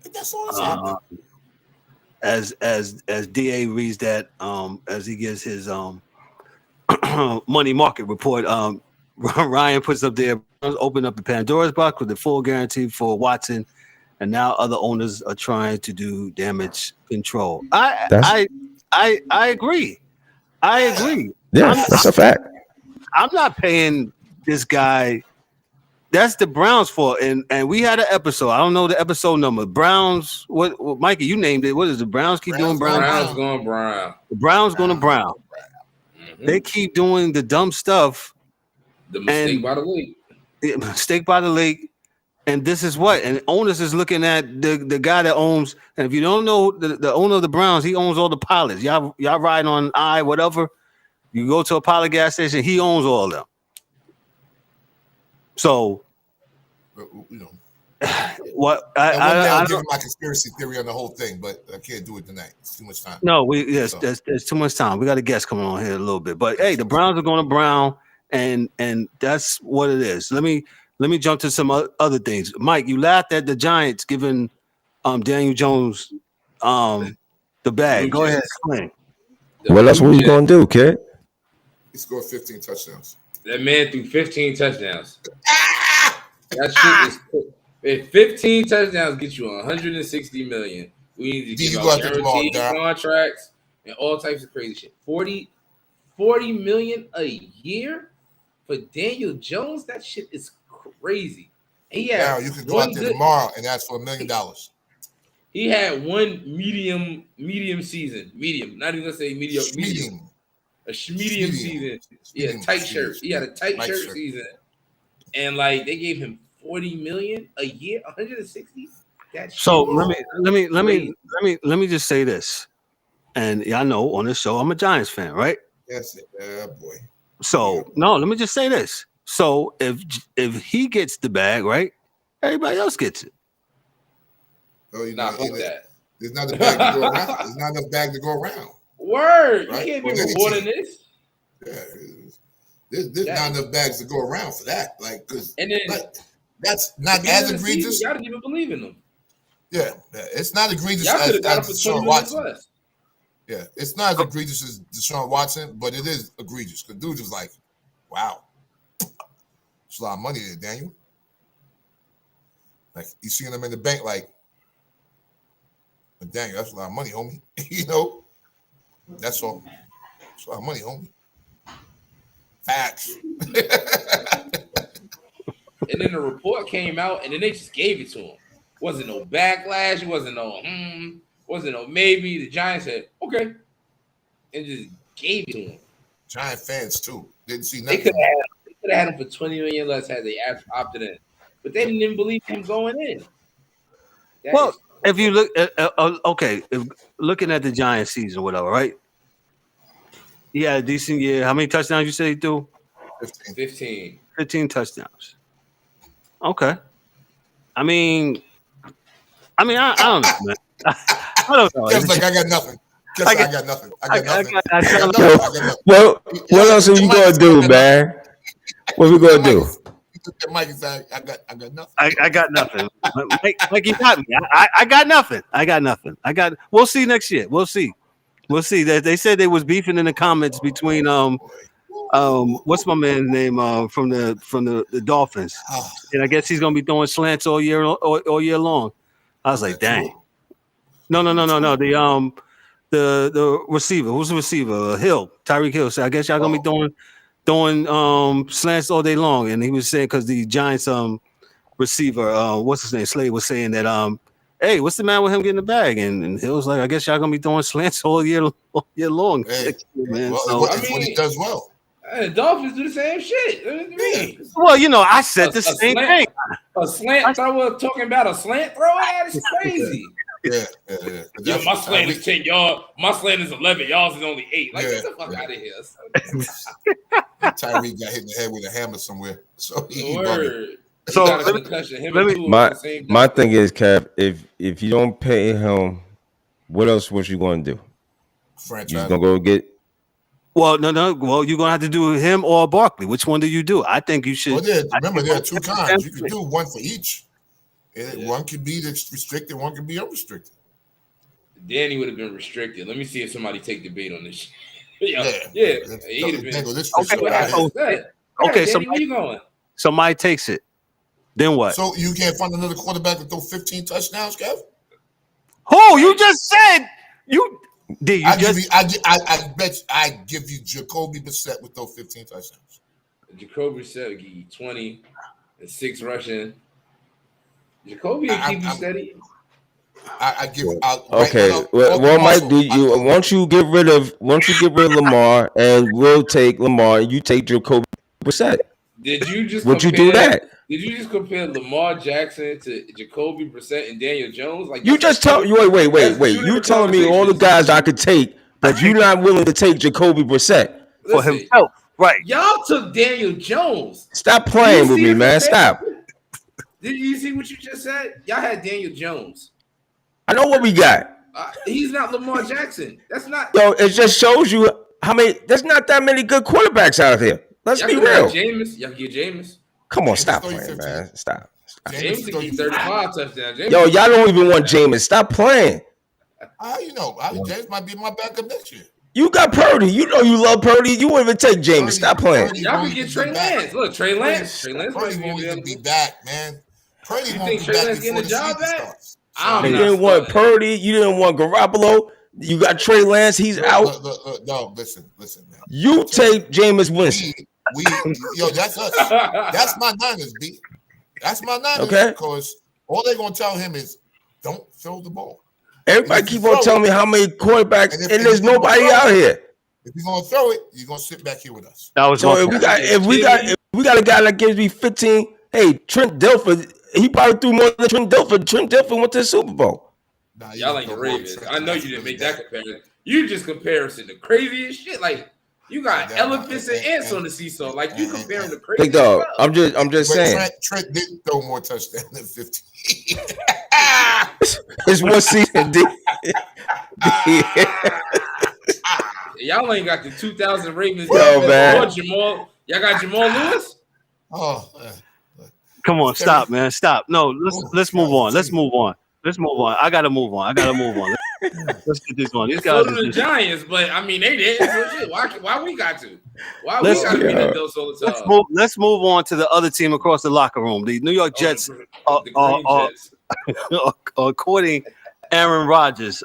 And that's all that's happening. As DA reads that, as he gives his money market report, Ryan puts up there, open up the Pandora's box with the full guarantee for Watson, and now other owners are trying to do damage control. I agree. Yeah, that's a fact. I'm not paying this guy. That's the Browns' fault. And we had an episode. I don't know the episode number. Browns. What Mikey, you named it. What is it? Browns keep doing Brown. Browns going Brown. The Browns going to Brown. Mm-hmm. They keep doing the dumb stuff. The mistake by the league. Mistake by the league. And this is what. And owners is looking at the guy that owns. And if you don't know the owner of the Browns, he owns all the pilots. Y'all riding on whatever. You go to a pilot gas station, he owns all of them. So, what I give my conspiracy theory on the whole thing, but I can't do it tonight. It's too much time. No, there's too much time. We got a guest coming on here in a little bit, but hey, the Browns are going to Brown, and that's what it is. Let me jump to some other things. Mike, you laughed at the Giants giving Daniel Jones the bag. Go ahead, explain. Well, that's what he's going to do, kid. He scored 15 touchdowns. That man threw 15 touchdowns. That shit is cool. If 15 touchdowns get you $160 million, we need to give out guaranteed contracts and all types of crazy shit. $40 million a year for Daniel Jones. That shit is crazy. And now you can go out there tomorrow and ask for $1 million. He had one medium season. Medium, not even gonna say medium. A medium season. Yeah, tight shirt. He had a tight shirt season. And they gave him $40 million a year, 160. So let me just say this. And y'all know on this show, I'm a Giants fan, right? Yes, boy. So no, let me just say this. So if he gets the bag, right, everybody else gets it. Oh, there's not a bag to go around. There's not enough bag to go around. Word, right? You can't be rewarding this. Yeah, there's not enough bags to go around for that. Because that's not as egregious. Y'all didn't even believe in them. Yeah, it's not egregious y'all as got him for $20 million plus. Yeah, it's not as egregious as Deshaun Watson, but it is egregious. Because dude is like, wow. It's a lot of money there, Daniel. Like, you seeing them in the bank like, but Daniel, that's a lot of money, homie. You know? That's all. It's a lot of money, homie. Facts. And then the report came out, and then they just gave it to him. Wasn't no backlash. It wasn't no wasn't no maybe. The Giants said, okay. And just gave it to him. Giant fans, too. Didn't see nothing. They could have had him for $20 million less had they opted in. But they didn't even believe him going in. If you look at, looking at the Giants season, whatever, right? He had a decent year. How many touchdowns you say he threw? 15 touchdowns. Okay. I mean, I don't know, man. I don't know. It's like I got nothing. I got nothing. Well, what else are you gonna do, man? What we gonna do? Mike is like, I got nothing. I got nothing. Mike, you got me. I got nothing. We'll see next year. We'll see. They said they was beefing in the comments between what's my man's name from the Dolphins, and I guess he's gonna be throwing slants all year long. I was like, dang. No. The receiver. Who's the receiver? Hill, Tyreek Hill. So I guess y'all gonna be throwing slants all day long. And he was saying because the Giants receiver, what's his name? Slade was saying that hey, what's the man with him getting the bag? And Hill was like, I guess y'all gonna be throwing slants all year long. Hey, man. Well, what he does well. The Dolphins do the same shit. What do you mean? Well, I said the same thing. A slant thrower talking about a slant thrower? That is crazy. Yeah. My slant is 10 yards. My slant is 11. Y'all's is only 8. Like, get the fuck out of here. Tyreek got hit in the head with a hammer somewhere. So my thing is, Kev, if you don't pay him, what you going to do? Franchise. You gonna go get? Well, no. Well, you're gonna have to do him or Barkley. Which one do you do? I think you should. Remember, there are two kinds. You can do one for each. One could be restricted, one could be unrestricted. Danny would have been restricted. Let me see if somebody take the bait on this shit. He'd have been. Okay, Danny, where you going? Somebody takes it. Then what? So you can't find another quarterback to throw 15 touchdowns, Kev? Who? You just said you. I bet I give you Jacoby Brissett with those 15 touchdowns. Jacoby Brissett would give you 20 and 6 rushing. Jacoby will keep you steady. I give it out. Okay. Mike, once you get rid of Lamar, and we'll take Lamar, you take Jacoby Brissett. Did you just do that? Did you just compare Lamar Jackson to Jacoby Brissett and Daniel Jones? Like you just tell wait. You telling me all the guys I could take, but you're not willing to take Jacoby Brissett for himself, right? Y'all took Daniel Jones. Stop playing with me, man. Stop. Did you see what you just said? Y'all had Daniel Jones. I know what we got. He's not Lamar Jackson. That's not. Yo, it just shows you how many. There's not that many good quarterbacks out here. Let's be real. Y'all get Jameis. Come on, stop playing, man. Stop. Jameis will give 35 touchdowns. Yo, y'all don't even want Jameis. Stop playing. James might be my backup next year. You got Purdy. You know you love Purdy. You won't even take Jameis. Stop playing. Y'all can get Trey Lance. Look, Trey Lance. Purdy won't even be back, man. Purdy you won't think be Trey back Lance getting the job back? You didn't want Purdy. You didn't want Garoppolo. You got Trey Lance. He's out. No, listen, man. You take Jameis Winston. That's us. That's my Niners, B. That's my Niners. Okay. Because all they're going to tell him is, don't throw the ball. Everybody keep on telling me how many quarterbacks, and there's nobody out here. If you're going to throw it, you're going to sit back here with us. If we got a guy that gives me 15, hey, Trent Dilfer, he probably threw more than Trent Dilfer. Trent Dilfer went to the Super Bowl. Nah, y'all ain't the Ravens. I know you didn't make that comparison. You just comparison the craziest shit. Like, you got elephants and ants on the seesaw. Like, you comparing the crazy. Big dog, I'm just saying. Trent didn't throw more touchdowns than 15. It's one season, D. Y'all ain't got the 2000 Ravens. Yo, man. Y'all got Jamal Lewis? Come on, stop, man. Stop. No, let's move on. Let's move on. I gotta move on. Let's get this on. These so guys do the Giants, but I mean they did. So shit. Why we got to? Why we Let's- got to be the Dos all the time? let's move on to the other team across the locker room. The New York Jets The Green Jets. are courting Aaron Rodgers.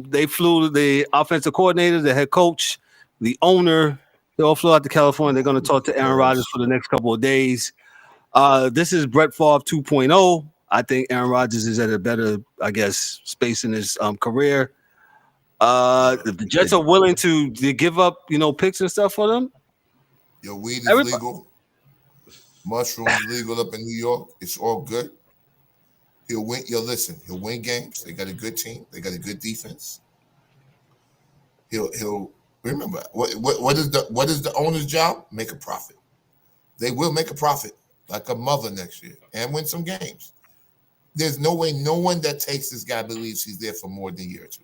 They flew the offensive coordinator, the head coach, the owner. They all flew out to California. They're going to talk to Aaron Rodgers for the next couple of days. This is Brett Favre 2.0. I think Aaron Rodgers is at a better, I guess, space in his career. The Jets are willing to give up, picks and stuff for them. Your weed is legal. Mushrooms legal up in New York. It's all good. He'll win. Listen. He'll win games. They got a good team. They got a good defense. He'll remember what is the owner's job? Make a profit. They will make a profit like a mother next year and win some games. There's no way no one that takes this guy believes he's there for more than a year or two.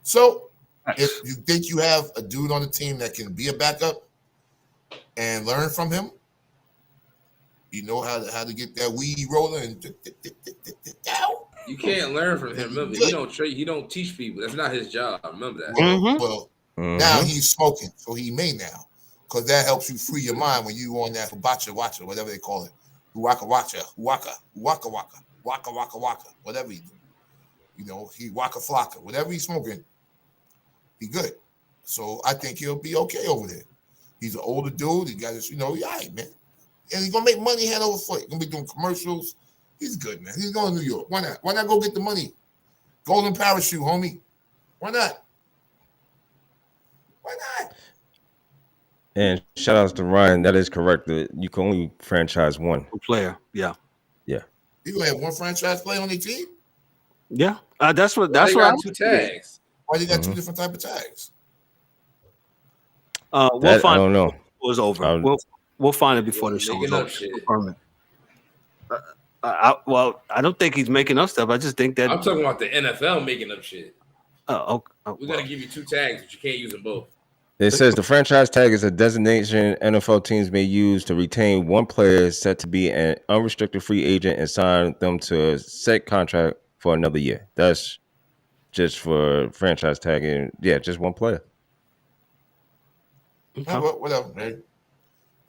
So if you think you have a dude on the team that can be a backup and learn from him, you know how to get that weed rolling. And you can't learn from him. Remember, he don't teach people. That's not his job. Remember that. Well, now he's smoking, so he may now, because that helps you free your mind when you on that hibachi watcher, whatever they call it. Waka watcha, waka, whatever he do. He waka flocka, whatever he's smoking, he good. So I think he'll be okay over there. He's an older dude. He got his, he all right, man. And he's gonna make money hand over foot. He's gonna be doing commercials. He's good, man. He's going to New York. Why not? Why not go get the money? Golden parachute, homie. Why not? Why not? And shout outs to Ryan. That is correct. You can only franchise one player. Yeah. You gonna have one franchise player on their team? Yeah. That's what I got two tags. Why you got two different type of tags? We'll find I don't know. It was over. We'll find it before the show is over. I don't think he's making up stuff. I just think that I'm talking about the NFL making up shit. We're gonna give you two tags, but you can't use them both. It says the franchise tag is a designation NFL teams may use to retain one player set to be an unrestricted free agent and sign them to a set contract for another year. That's just for franchise tagging. Yeah, just one player. Okay. Whatever, man.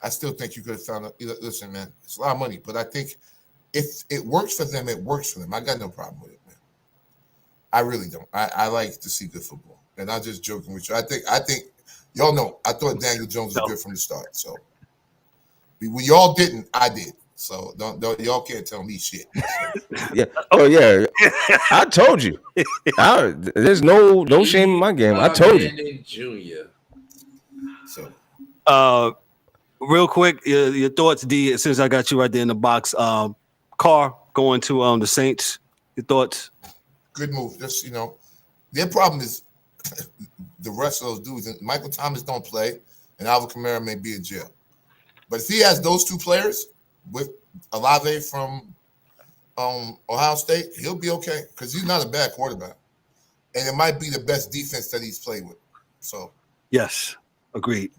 I still think you could have found listen, man, it's a lot of money, but I think if it works for them, it works for them. I got no problem with it, man. I really don't. I like to see good football. And I'm just joking with you. I think y'all know I thought Daniel Jones was good from the start. So when y'all didn't, I did. So don't y'all can't tell me shit. Yeah. Oh yeah. I told you. There's no shame in my game. I told you. Junior. So real quick, your thoughts, D, since I got you right there in the box. Carr going to the Saints. Your thoughts? Good move. Just their problem is the rest of those dudes. And Michael Thomas don't play, and Alvin Kamara may be in jail. But if he has those two players with Olave from Ohio State, he'll be okay because he's not a bad quarterback, and it might be the best defense that he's played with. So yes, agreed.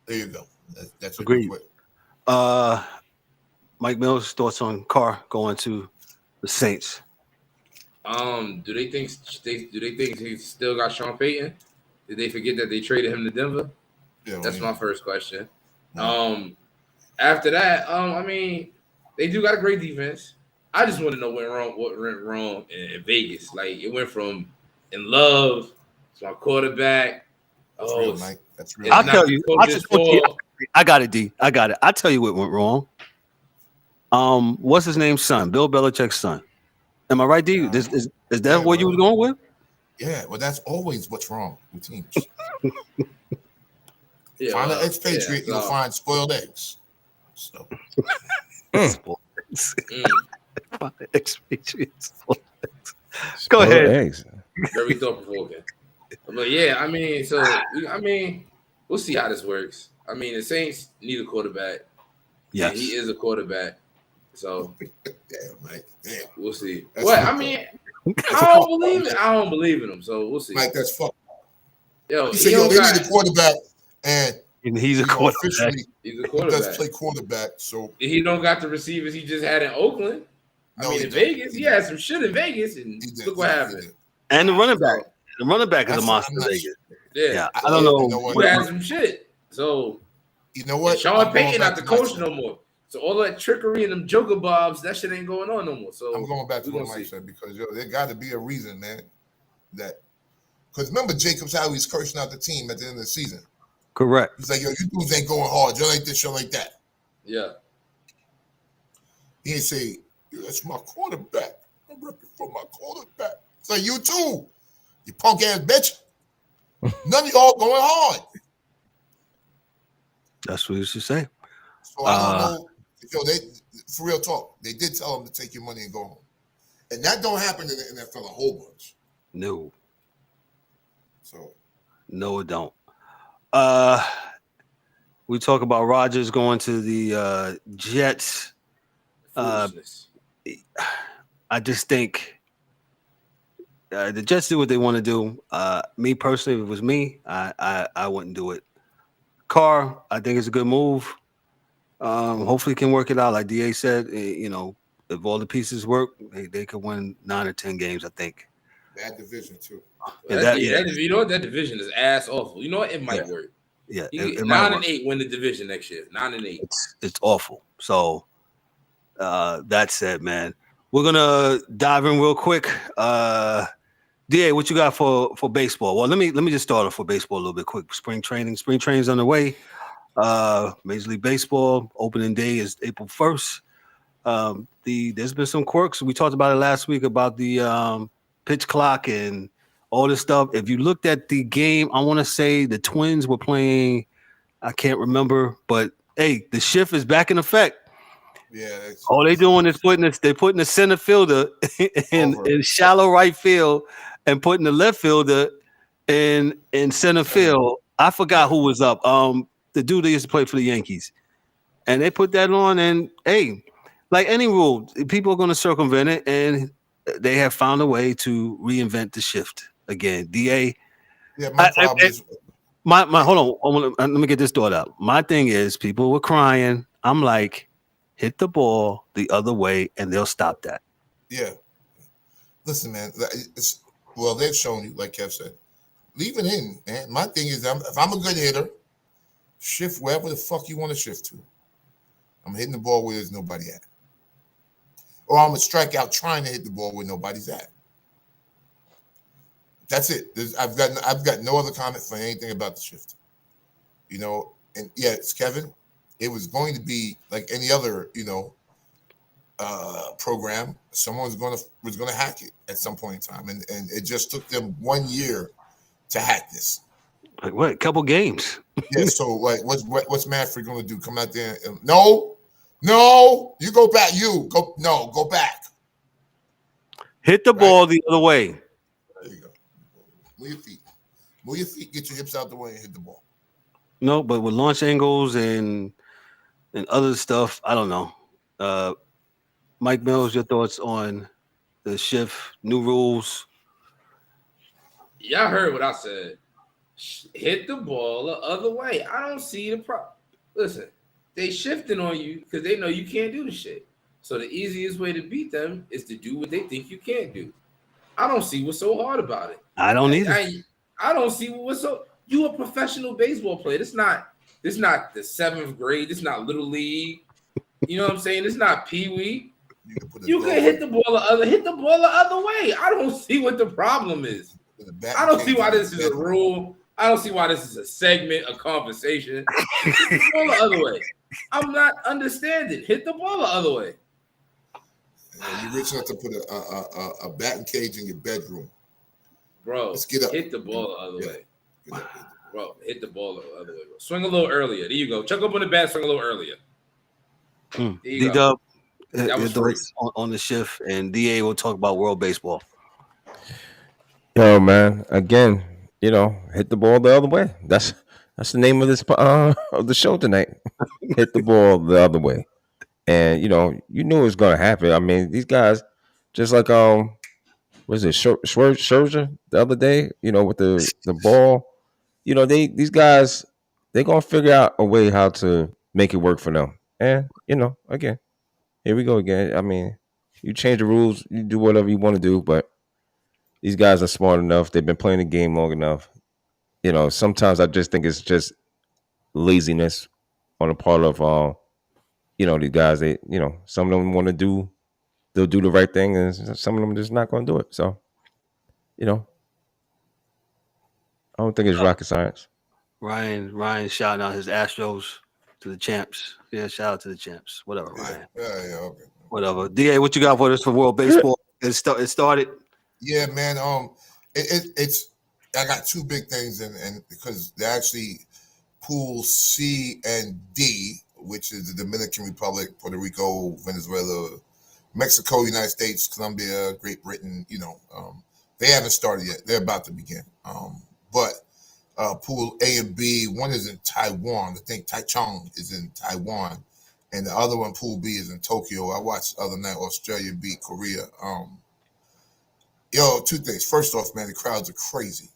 There you go. That's agreed. Mike Mills, thoughts on Carr going to the Saints? Do they think he's still got Sean Payton? Did they forget that they traded him to Denver? Yeah, that's my first question. After that, I mean, they do got a great defense. I just want to know what went wrong in Vegas. Like it went from in love to my quarterback. That's real, Mike. That's real. I'll tell you. I got it, D. I got it. I'll tell you what went wrong. What's his name's son? Bill Belichick's son. Am I right, D? Is that what you was going with? Yeah, well, that's always what's wrong with teams. Find an expatriate, you'll find spoiled eggs. So, spoiled eggs. Find an expatriate. Go ahead. Eggs. Very thought-provoking. But yeah, I mean, we'll see how this works. I mean, the Saints need a quarterback. Yes, he is a quarterback. So, damn, Mike. Damn. We'll see. I mean, I don't believe it. I don't believe in him. So we'll see. Mike, that's fucked. Yo, they need a quarterback, and he's a quarterback. He's a quarterback. He does play quarterback, so he don't got the receivers he just had in Oakland. I mean, in Vegas, he had some shit in Vegas, and look what happened. And the running back. The running back is a monster in Vegas. Yeah. I don't know. You had some shit. So you know what? Sean Payton not the coach no more. So all that trickery and them joker bobs, that shit ain't going on no more. So I'm going back to what Mike said because there got to be a reason, man. That because remember Jacobs how he's cursing out the team at the end of the season. Correct. He's like, yo, you dudes ain't going hard. You like this, you like that. Yeah. He ain't say, that's my quarterback. I'm repping for my quarterback. It's like you too, you punk ass bitch. None of y'all going hard. That's what you should say. So I don't know. Yo, they for real talk, they did tell him to take your money and go home. And that don't happen in the NFL a whole bunch. No. So no, it don't. We talk about Rodgers going to the Jets. I just think the Jets do what they want to do. Me personally, if it was me, I wouldn't do it. Carr, I think it's a good move. Hopefully, can work it out. Like DA said, you know, if all the pieces work, they could win 9 or 10 games. I think. Bad division too. You know what? That division is ass awful. You know what? It might work. Yeah, it 9-8 win the division next year. 9-8. It's awful. So that said, man, we're gonna dive in real quick. DA, what you got for baseball? Well, let me just start off for baseball a little bit quick. Spring training's on the way. Major League Baseball opening day is April 1st. There's been some quirks. We talked about it last week about the pitch clock and all this stuff. If you looked at the game, I want to say the Twins were playing. I can't remember, but hey, the shift is back in effect. Yeah. All they doing is putting the center fielder in shallow right field and putting the left fielder in center field. I forgot who was up. The dude that used to play for the Yankees, and they put that on. And hey, like any rule, people are going to circumvent it, and they have found a way to reinvent the shift again. DA. Yeah, my problem is my hold on. Let me get this thought out. My thing is, people were crying. I'm like, hit the ball the other way, and they'll stop that. Yeah. Listen, man. They've shown you, like Kev said, leave it in, man. My thing is, if I'm a good hitter, shift wherever the fuck you want to shift to. I'm hitting the ball where there's nobody at. Or I'm going to strike out trying to hit the ball where nobody's at. That's it. I've got no other comment for anything about the shift. You know, and yeah, it's Kevin. It was going to be like any other, program. Someone was going to hack it at some point in time, and it just took them 1 year to hack this. Like what? A couple games. Yeah. So like, what's Manfred going to do? Come out there? And, no, you go back. Go back. Hit the ball the other way. There you go. Move your feet. Get your hips out the way and hit the ball. No, but with launch angles and other stuff, I don't know. Mike Mills, your thoughts on the shift, new rules? Y'all heard what I said. Hit the ball the other way. I don't see the problem. Listen, they shifting on you because they know you can't do the shit. So the easiest way to beat them is to do what they think you can't do. I don't see what's so hard about it. I don't either. I don't see what's so. You a professional baseball player. This not the 7th grade. This not little league. You know what I'm saying? It's not pee-wee. You can hit the ball the other way. I don't see what the problem is. I don't see why this is a rule. I don't see why this is a segment, a conversation. Hit the ball the other way. I'm not understanding. Hit the ball the other way. You're rich enough to put a batting cage in your bedroom. Bro, let's get up. Hit the ball the other way. Bro, hit the ball the other way. Bro. Swing a little earlier. There you go. Chuck up on the bat, swing a little earlier. D-Dub, on the shift, and DA will talk about World Baseball. Yo, man, again, hit the ball the other way. That's the name of this of the show tonight. Hit the ball the other way. And you knew it was gonna happen. I mean, these guys, just like was it Scherzer the other day? With the ball. These guys, they're gonna figure out a way how to make it work for them. And again, here we go again. I mean, you change the rules, you do whatever you want to do, but These guys are smart enough. They've been playing the game long enough. You know, sometimes I just think it's just laziness on the part of these guys. They, some of them want to do, they'll do the right thing, and some of them are just not going to do it. So, I don't think it's rocket science. Ryan shouting out his Astros to the champs. Yeah, shout out to the champs. Whatever, Ryan. Yeah, okay. Whatever. DA, what you got for us for World Baseball? It started. Yeah, man. It's I got two big things, and because they're actually Pool C and D, which is the Dominican Republic, Puerto Rico, Venezuela, Mexico, United States, Colombia, Great Britain. They haven't started yet. They're about to begin. But Pool A and B, one is in Taiwan. I think Taichung is in Taiwan, and the other one, Pool B, is in Tokyo. I watched the other night Australia beat Korea. Two things. First off, man, the crowds are crazy.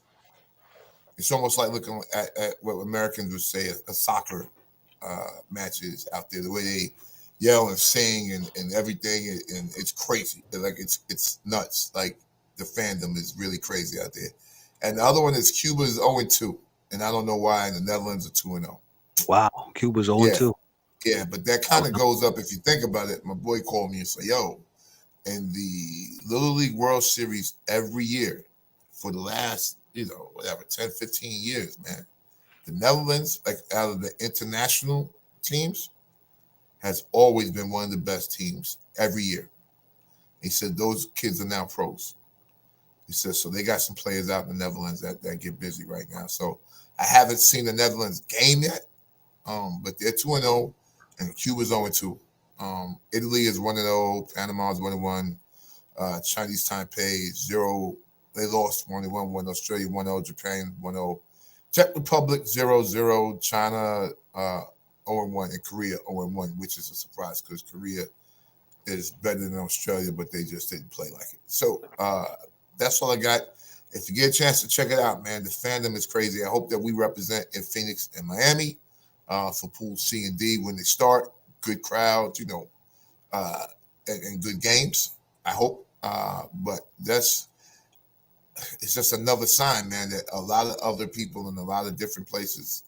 It's almost like looking at what Americans would say a soccer matches out there. The way they yell and sing and everything, and it's crazy. Like it's nuts. Like the fandom is really crazy out there. And the other one is Cuba's 0-2, and I don't know why. And the Netherlands are 2-0. Wow, Cuba's 0-2. Yeah, but that kind of goes up if you think about it. My boy called me and said, "Yo, in the Little League World Series every year for the last, 10, 15 years, man, the Netherlands, like out of the international teams, has always been one of the best teams every year." He said those kids are now pros. He said, so they got some players out in the Netherlands that get busy right now. So I haven't seen the Netherlands game yet, but they're 2-0, and Cuba's 0-2. Italy is 1-0, Panama is 1-1, Chinese Taipei 0. They lost 1-1, Australia 1-0, Japan 1-0, Czech Republic 0-0, China 0-1, and Korea 0-1, which is a surprise because Korea is better than Australia, but they just didn't play like it. So that's all I got. If you get a chance to check it out, man, the fandom is crazy. I hope that we represent in Phoenix and Miami for Pool C and D when they start. Good crowds, and good games, I hope. But it's just another sign, man, that a lot of other people in a lot of different places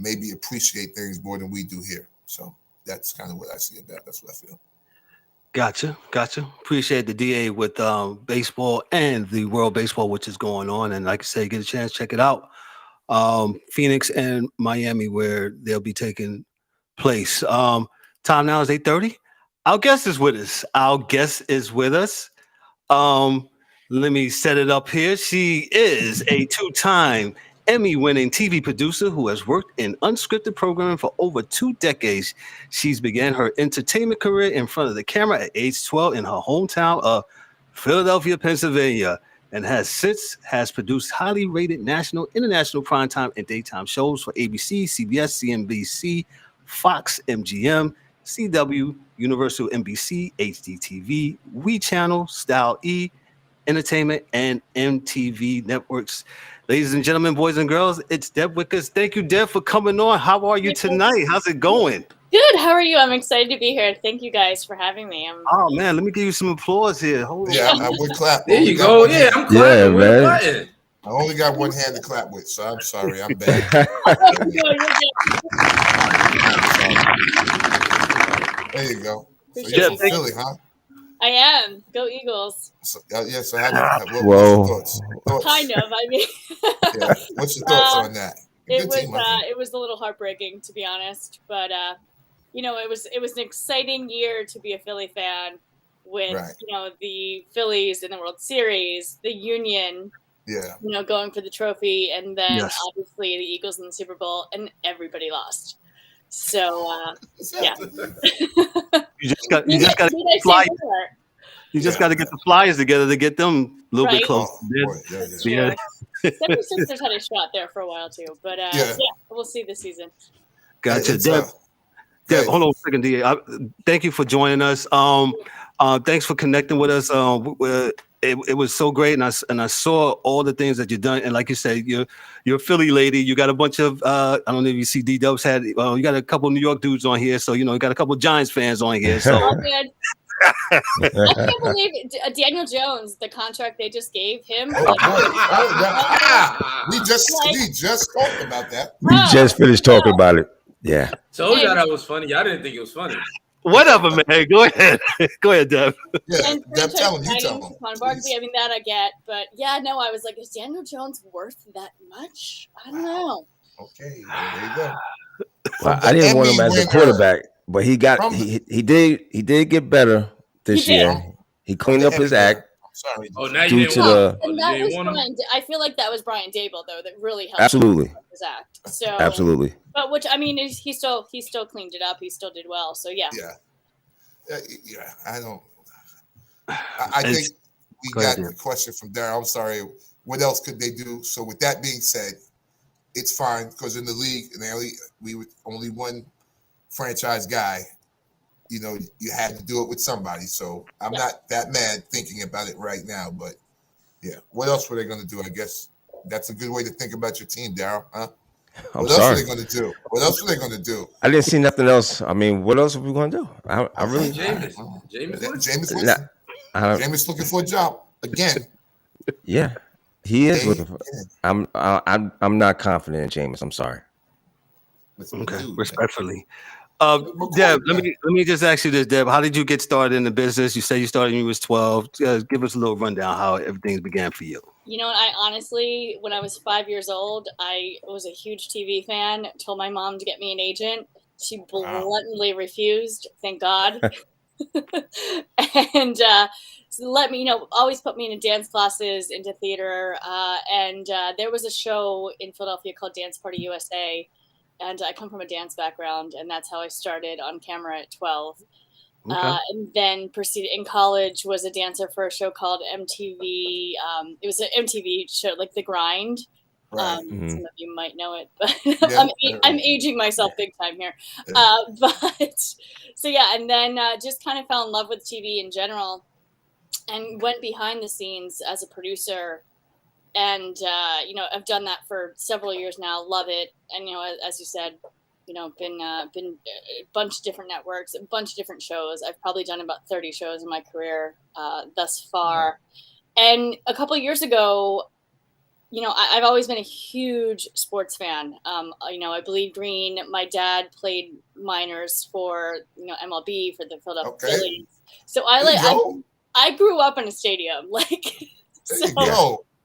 maybe appreciate things more than we do here. So that's kind of what I see about. That's what I feel. Gotcha. Appreciate the DA with baseball and the World Baseball, which is going on. And like I say, get a chance, check it out. Phoenix and Miami, where they'll be taking place. Time now is 8:30. Our guest is with us. Let me set it up here. She is a two-time Emmy-winning TV producer who has worked in unscripted programming for over 2 decades. She's began her entertainment career in front of the camera at age 12 in her hometown of Philadelphia, Pennsylvania, and has produced highly rated national, international primetime and daytime shows for ABC, CBS, CNBC, Fox, MGM, CW, Universal NBC, HDTV, We Channel, Style E, Entertainment, and MTV Networks. Ladies and gentlemen, boys and girls, it's Deb Whitcas. Thank you, Deb, for coming on. How are you tonight? How's it going? Good. How are you? I'm excited to be here. Thank you guys for having me. Oh, man, let me give you some applause here. Hold on. I would clap. There you go. Yeah, I'm clapping. Yeah, man. I only got one hand to clap with, so I'm sorry. I'm bad. There you go. So you're from Philly, huh? I am. Go Eagles. So, yes, I had. What's your thoughts? Kind of. I mean, yeah. What's your thoughts on that? It was a little heartbreaking, to be honest, but it was an exciting year to be a Philly fan with the Phillies in the World Series, the Union, going for the trophy, and then obviously the Eagles in the Super Bowl, and everybody lost. So yeah. You just got to get the flyers. You just got to get the flyers together to get them a little bit close. Yeah. 76ers had a shot there for a while too, but we'll see this season. Gotcha. Deb, hold on a second, DA. Thank you for joining us. Thanks for connecting with us. It was so great, and I saw all the things that you've done. And like you said, you're a Philly lady. You got a bunch of I don't know if you see D-Dubs had. You got a couple of New York dudes on here, so you got a couple of Giants fans on here. So all good. I can't believe Daniel Jones, the contract they just gave him. We just talked about that. We just finished talking about it. Yeah. Told y'all that was funny. Y'all didn't think it was funny. Whatever, man. Go ahead. Go ahead, Deb. Yeah, and Deb, tell him. Barkley, I mean, that I get. But yeah, no, I was like, is Daniel Jones worth that much? I don't know. Okay, there you go. Well, I didn't want him as a quarterback, but he did get better this year. He cleaned up his act. Sorry. Oh, now you didn't want him. That was I feel like that was Brian Dable though that really helped. Absolutely. His act. So absolutely. But which I mean, he still cleaned it up. He still did well. So yeah. Yeah. I think we got the question from Darryl. I'm sorry. What else could they do? So with that being said, it's fine because in the league, we were only one franchise guy. You know, you had to do it with somebody. So I'm not that mad thinking about it right now. But yeah, what else were they going to do? I guess that's a good way to think about your team, Darryl. Huh? What else are they going to do? What else are they going to do? I didn't see nothing else. I mean, what else are we going to do? I really. Jameis looking for a job again. Yeah, he is looking for. I'm not confident in Jameis. I'm sorry. Okay, respectfully. Deb, let me just ask you this, Deb. How did you get started in the business? You say you started when you was 12. Give us a little rundown how everything began for you. You know, I honestly, when I was 5 years old, I was a huge TV fan. Told my mom to get me an agent. She bluntly refused. Thank God. And let me, always put me into dance classes, into theater. And there was a show in Philadelphia called Dance Party USA. And I come from a dance background, and that's how I started on camera at 12. Okay. And then proceeded in college, was a dancer for a show called MTV. It was an MTV show, like The Grind. Right. Some of you might know it, but I'm aging myself big time here. But so yeah, and then just kind of fell in love with TV in general, and went behind the scenes as a producer. And, I've done that for several years now. Love it. And, as you said, been a bunch of different networks, a bunch of different shows. I've probably done about 30 shows in my career thus far. And a couple of years ago, I've always been a huge sports fan. I bleed green. My dad played minors for, MLB, for the Philadelphia Phillies. So I grew up in a stadium.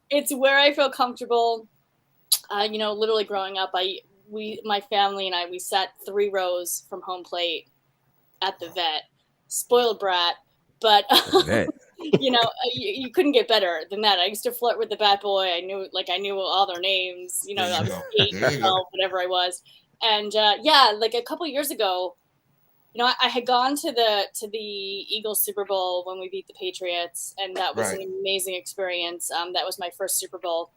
It's where I feel comfortable. Literally growing up, my family and we sat 3 rows from home plate at the vet. Spoiled brat, but you couldn't get better than that. I used to flirt with the bat boy. I knew all their names. I was 8, 12, whatever I was. And a couple of years ago, I had gone to the Eagles Super Bowl when we beat the Patriots, and that was an amazing experience. That was my first Super Bowl.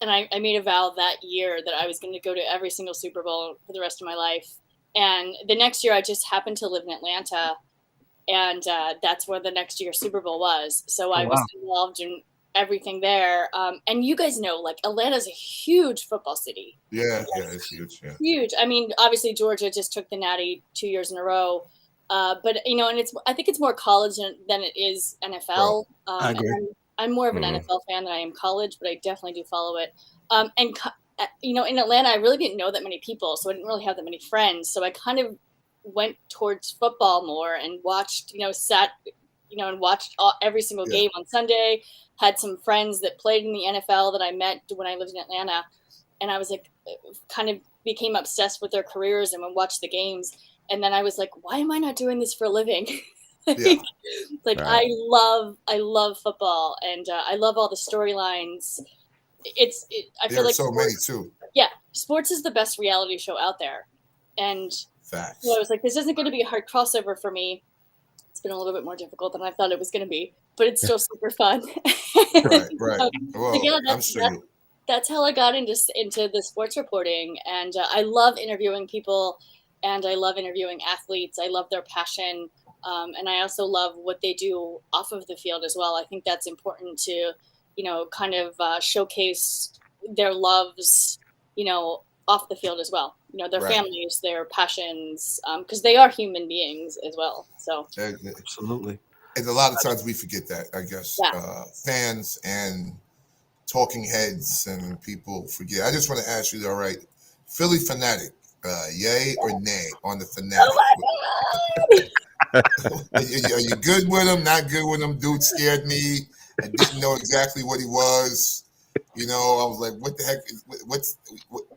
And I made a vow that year that I was going to go to every single Super Bowl for the rest of my life. And the next year I just happened to live in Atlanta, and that's where the next year's Super Bowl was. So I was involved in everything there. And you guys know, Atlanta's a huge football city. Yeah, it's huge. Yeah. Huge. I mean, obviously Georgia just took the Natty 2 years in a row. But and I think it's more college than it is NFL. I agree. I'm more of an NFL fan than I am college, but I definitely do follow it. In Atlanta, I really didn't know that many people, so I didn't really have that many friends. So I kind of went towards football more and watched, and watched every single game on Sunday. Had some friends that played in the NFL that I met when I lived in Atlanta. And I was kind of became obsessed with their careers and would watch the games. And then I was like, why am I not doing this for a living? I love football, and I love all the storylines. I feel like so many too. Yeah, sports is the best reality show out there. And I was like, this isn't going to be a hard crossover for me. It's been a little bit more difficult than I thought it was going to be, but it's still super fun. Right. Well, that's how I got into the sports reporting. And I love interviewing people, and I love interviewing athletes. I love their passion. And I also love what they do off of the field as well. I think that's important to, kind of showcase their loves, off the field as well. Their families, their passions, because they are human beings as well. So absolutely. And a lot of times we forget that, I guess. Yeah. Fans and talking heads and people forget. I just want to ask you, all right, Philly fanatic, yay or nay on the fanatic? Oh my God. Are you good with him? Not good with him? Dude scared me. I didn't know exactly what he was. I was like, what the heck?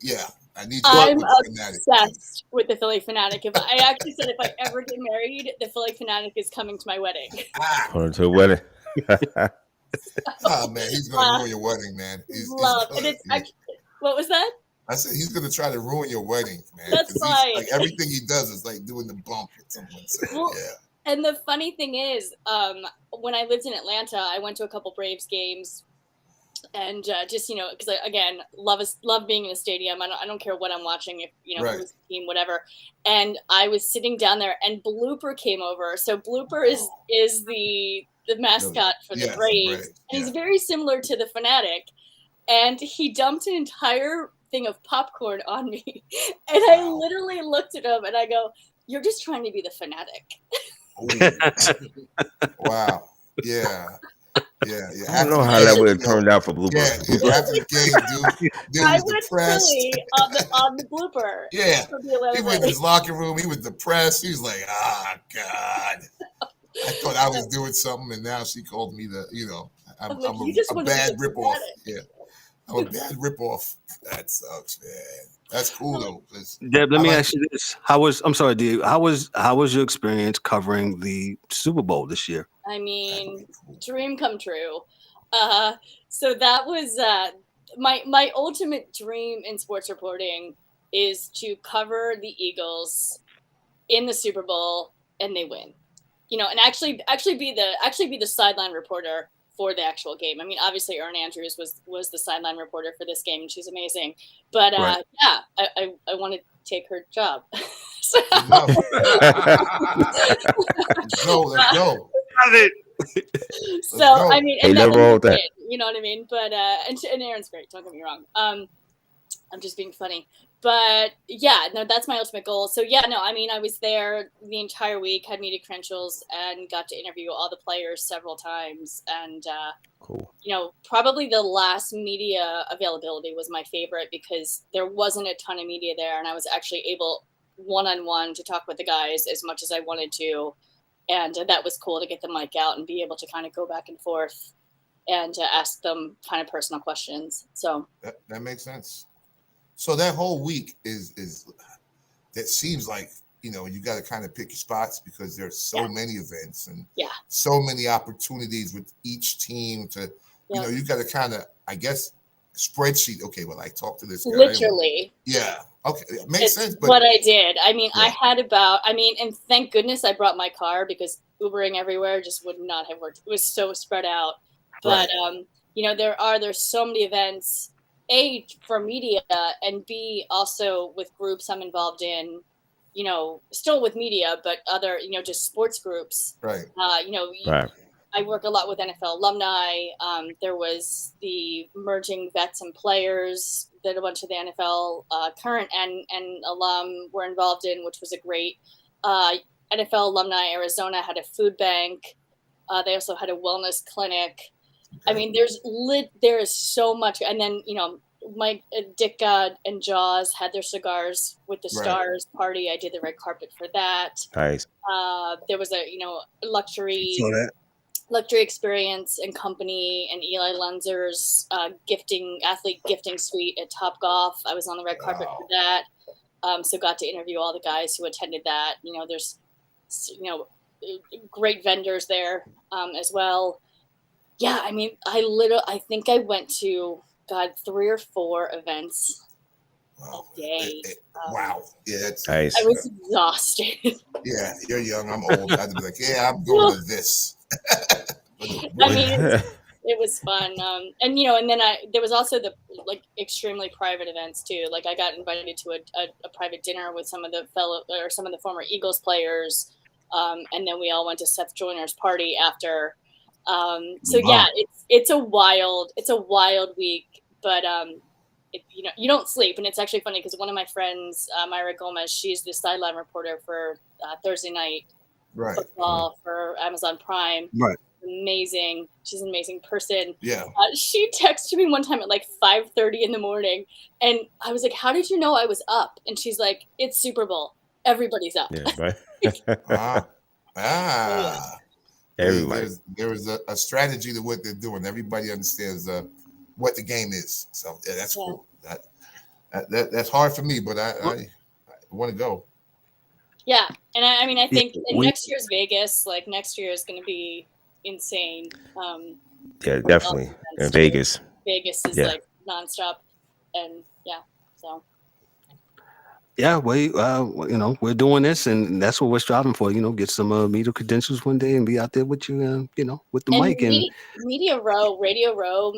Yeah, I need you. I'm obsessed with the Philly fanatic. I actually said if I ever get married, the Philly fanatic is coming to my wedding. Going to a wedding. Oh man, he's gonna ruin your wedding, man. What was that? I said he's gonna try to ruin your wedding, man. That's fine. Like everything he does is like doing the bump with someone. So, yeah. And the funny thing is, when I lived in Atlanta, I went to a couple Braves games. And just because again, love being in a stadium. I don't care what I'm watching, if who's the team, whatever. And I was sitting down there, and Blooper came over. So Blooper is the mascot for the Braves, and he's very similar to the Fanatic. And he dumped an entire thing of popcorn on me, and I literally looked at him and I go, "You're just trying to be the Fanatic." Wow. Yeah. Yeah. I don't know how that would have turned out for Blooper. Yeah, after the game, dude I was depressed. Really on the Blooper. Yeah, he went in his locker room. He was depressed. He was like, God. I thought I was doing something, and now she called me I'm a bad ripoff. Yeah, I'm a bad ripoff. That sucks, man. That's cool though. Deb, let me ask you this: I'm sorry, D. How was your experience covering the Super Bowl this year? I mean, dream come true. So that was my ultimate dream in sports reporting is to cover the Eagles in the Super Bowl and they win. And actually be the sideline reporter for the actual game. I mean, obviously Erin Andrews was the sideline reporter for this game, and she's amazing. But I want to take her job. Let's go. So I mean, and that. You know what I mean? But and Erin's great. Don't get me wrong. I'm just being funny. But yeah, no, that's my ultimate goal. So yeah, no, I mean, I was there the entire week, had media credentials, and got to interview all the players several times. And cool. Probably the last media availability was my favorite because there wasn't a ton of media there, and I was actually able one-on-one to talk with the guys as much as I wanted to. And that was cool to get the mic out and be able to kind of go back and forth and ask them kind of personal questions. So that makes sense. So that whole week is that seems like, you got to kind of pick your spots because there's so many events and so many opportunities with each team to, you got to kind of, I guess, spreadsheet. Okay, well, I talked to this guy. Literally. Yeah. Okay. It makes sense. But what I did, I mean, I had and thank goodness I brought my car because Ubering everywhere just would not have worked. It was so spread out. But, there's so many events, A, for media, and B, also with groups I'm involved in, still with media, but other, just sports groups. Right. I work a lot with NFL alumni. There was the merging vets and players that a bunch of the NFL current and alum were involved in, which was a great NFL alumni. Arizona had a food bank. They also had a wellness clinic. Okay. I mean, there is so much. And then, Mike, Dick and Jaws had their cigars with the stars party. I did the red carpet for that. Nice. There was a, luxury experience and company and Eli Lunzer's athlete gifting suite at Top Golf. I was on the red carpet for that. So got to interview all the guys who attended that. There's, great vendors there as well. Yeah. I mean, I think I went to 3 or 4 events a day. Wow. Yeah. Nice. I was exhausted. Yeah. You're young. I'm old. I had to be like, I'm going to this. I mean, it was fun. And then there was also the extremely private events too. Like I got invited to a private dinner with some of the former Eagles players. And then we all went to Seth Joyner's party after. So yeah, it's a wild week, but you don't sleep. And it's actually funny because one of my friends, Myra Gomez, she's the sideline reporter for Thursday night football for Amazon Prime. Right. Amazing. She's an amazing person. Yeah. She texted me one time at like 5:30 in the morning, and I was like, "How did you know I was up?" And she's like, "It's Super Bowl. Everybody's up." Yeah, right. Everybody. There is a strategy to what they're doing. Everybody understands what the game is. So that's cool. That's hard for me, but I want to go. Yeah, and I think next year's Vegas, like next year is going to be insane. Yeah, definitely. In Vegas. Vegas is like nonstop, and so. Yeah, we're doing this, and that's what we're striving for. Get some media credentials one day and be out there with you, with the mic. Media Row, Radio Row,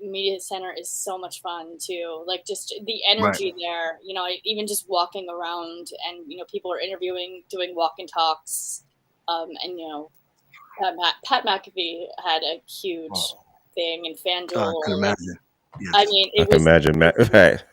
Media Center is so much fun too. Like just the energy there. Even just walking around, and people are interviewing, doing walk and talks, and Pat McAfee had a huge thing, and FanDuel. I can imagine. Yes. I mean, I can imagine, right.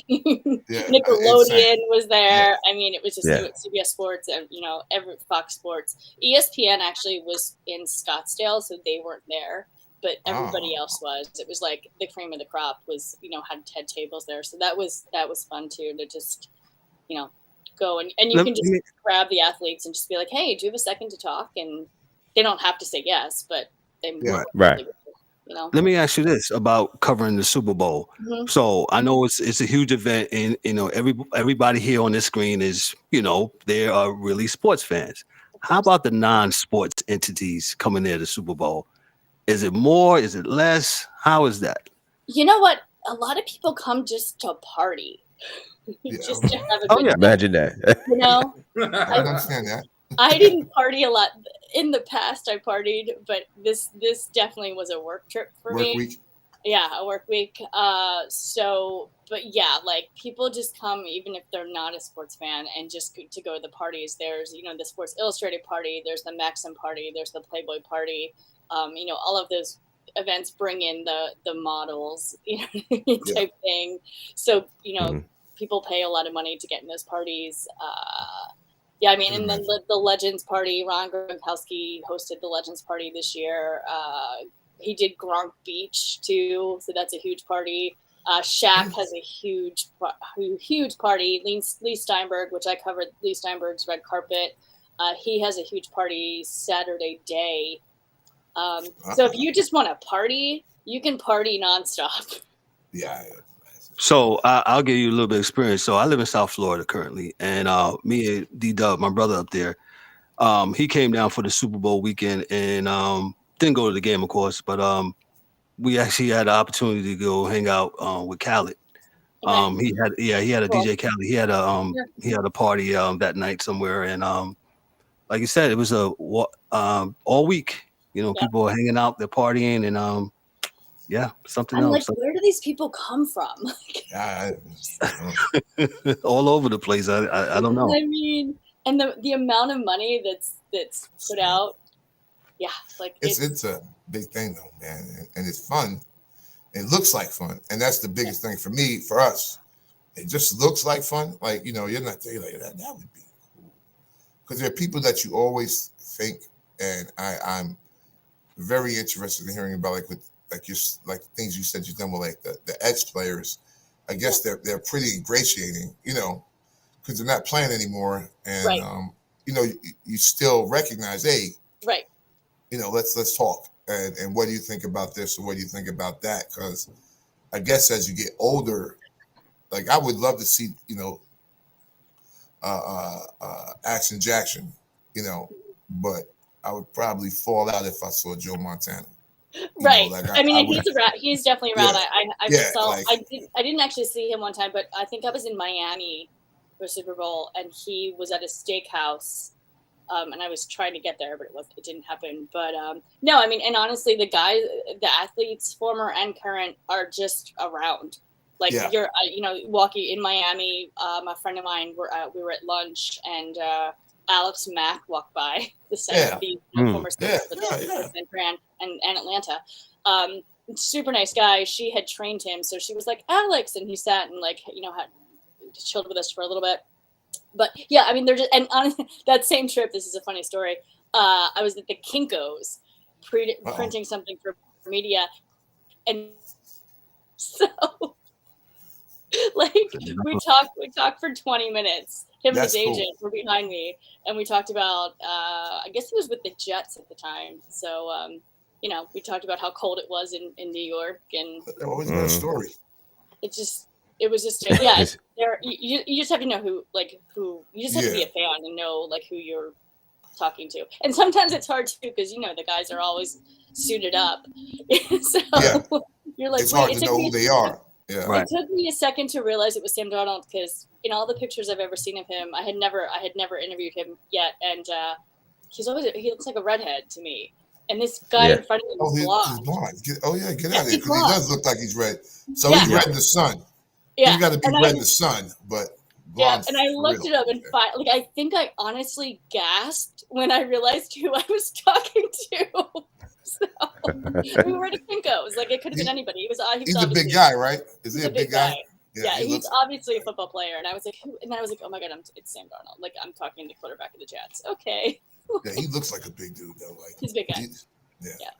Nickelodeon was there. I mean, it was just CBS Sports and every Fox Sports. ESPN actually was in Scottsdale, so they weren't there, but everybody else was. It was like the cream of the crop was had tables there, so that was fun too to just go and you can just grab the athletes and just be like, hey, do you have a second to talk? And they don't have to say yes, but they right. Let me ask you this about covering the Super Bowl. Mm-hmm. So I know it's a huge event, and everybody here on this screen is they are really sports fans. How about the non-sports entities coming there to Super Bowl? Is it more? Is it less? How is that? You know what? A lot of people come just to party, just to have a good time. Imagine that. I understand that. I didn't party a lot in the past. I partied, but this definitely was a work trip for me. Work week. Yeah, a work week. Like people just come even if they're not a sports fan and just to go to the parties. There's the Sports Illustrated party. There's the Maxim party. There's the Playboy party. All of those events bring in the models, type thing. So people pay a lot of money to get in those parties. And then the Legends Party, Ron Gronkowski hosted the Legends Party this year. He did Gronk Beach too, so that's a huge party. Shaq has a huge party. Lee Steinberg, which I covered Lee Steinberg's red carpet. He has a huge party Saturday day. So if you just want to party, you can party nonstop. Yeah. So I'll give you a little bit of experience. So I live in South Florida currently, and me and D-Dub, my brother up there, he came down for the Super Bowl weekend and didn't go to the game, of course, but we actually had the opportunity to go hang out with Khaled. Okay. He had a DJ Khaled. He had a party that night somewhere, and like you said, it was all week. People were hanging out, they're partying, and something else. Like, where do these people come from? All over the place. I don't know. I mean, and the amount of money that's put out. Yeah, like it's a big thing though, man, and it's fun. It looks like fun, and that's the biggest thing for me, for us. It just looks like fun. Like you're not thinking like that. That would be cool because there are people that you always think, and I'm very interested in hearing about like things you said you've done with like the edge players. I guess they're pretty ingratiating, because they're not playing anymore, and you still recognize, hey, right. Let's talk, and what do you think about this, or what do you think about that? Because I guess as you get older, like I would love to see, Action Jackson, but I would probably fall out if I saw Joe Montana. Right. He's definitely around. Yeah. I didn't actually see him one time, but I think I was in Miami for Super Bowl, and he was at a steakhouse, and I was trying to get there, but it didn't happen. But no, I mean, and honestly, the athletes, former and current, are just around. Like you're, walking in Miami. A friend of mine, we were at lunch, and Alex Mack walked by the center of the former and Atlanta. Super nice guy. She had trained him, so she was like, Alex, and he sat and like, had just chilled with us for a little bit. But yeah, I mean, they're just, and on that same trip, this is a funny story. I was at the Kinko's printing something for media, and so like we talked for 20 minutes. Him and his agent were behind me, and we talked about I guess he was with the Jets at the time. So we talked about how cold it was in New York, and always a story. It was just yeah. You just have to know who you just have to be a fan and know like who you're talking to, and sometimes it's hard too because the guys are always suited up, so you're like, it's hard to know who they are. Yeah, right. It took me a second to realize it was Sam Darnold because in all the pictures I've ever seen of him, I had never interviewed him yet, and he looks like a redhead to me. And this guy in front of him is blonde. He's blonde. Get out of here because he does look like he's red. So he's red in the sun. Yeah, he's got to be red in the sun, but blonde. Yeah, and I looked it up and I think I honestly gasped when I realized who I was talking to. So we were at a Kinko's. Like it could have been anybody. He's a big guy, right? Is he a big guy? Yeah, he's obviously a football player. And I was like, who? And then I was like, oh my god, it's Sam Darnold. Like I'm talking to the quarterback of the Jets. Okay. Yeah, he looks like a big dude though. Like he's a big guy. Yeah.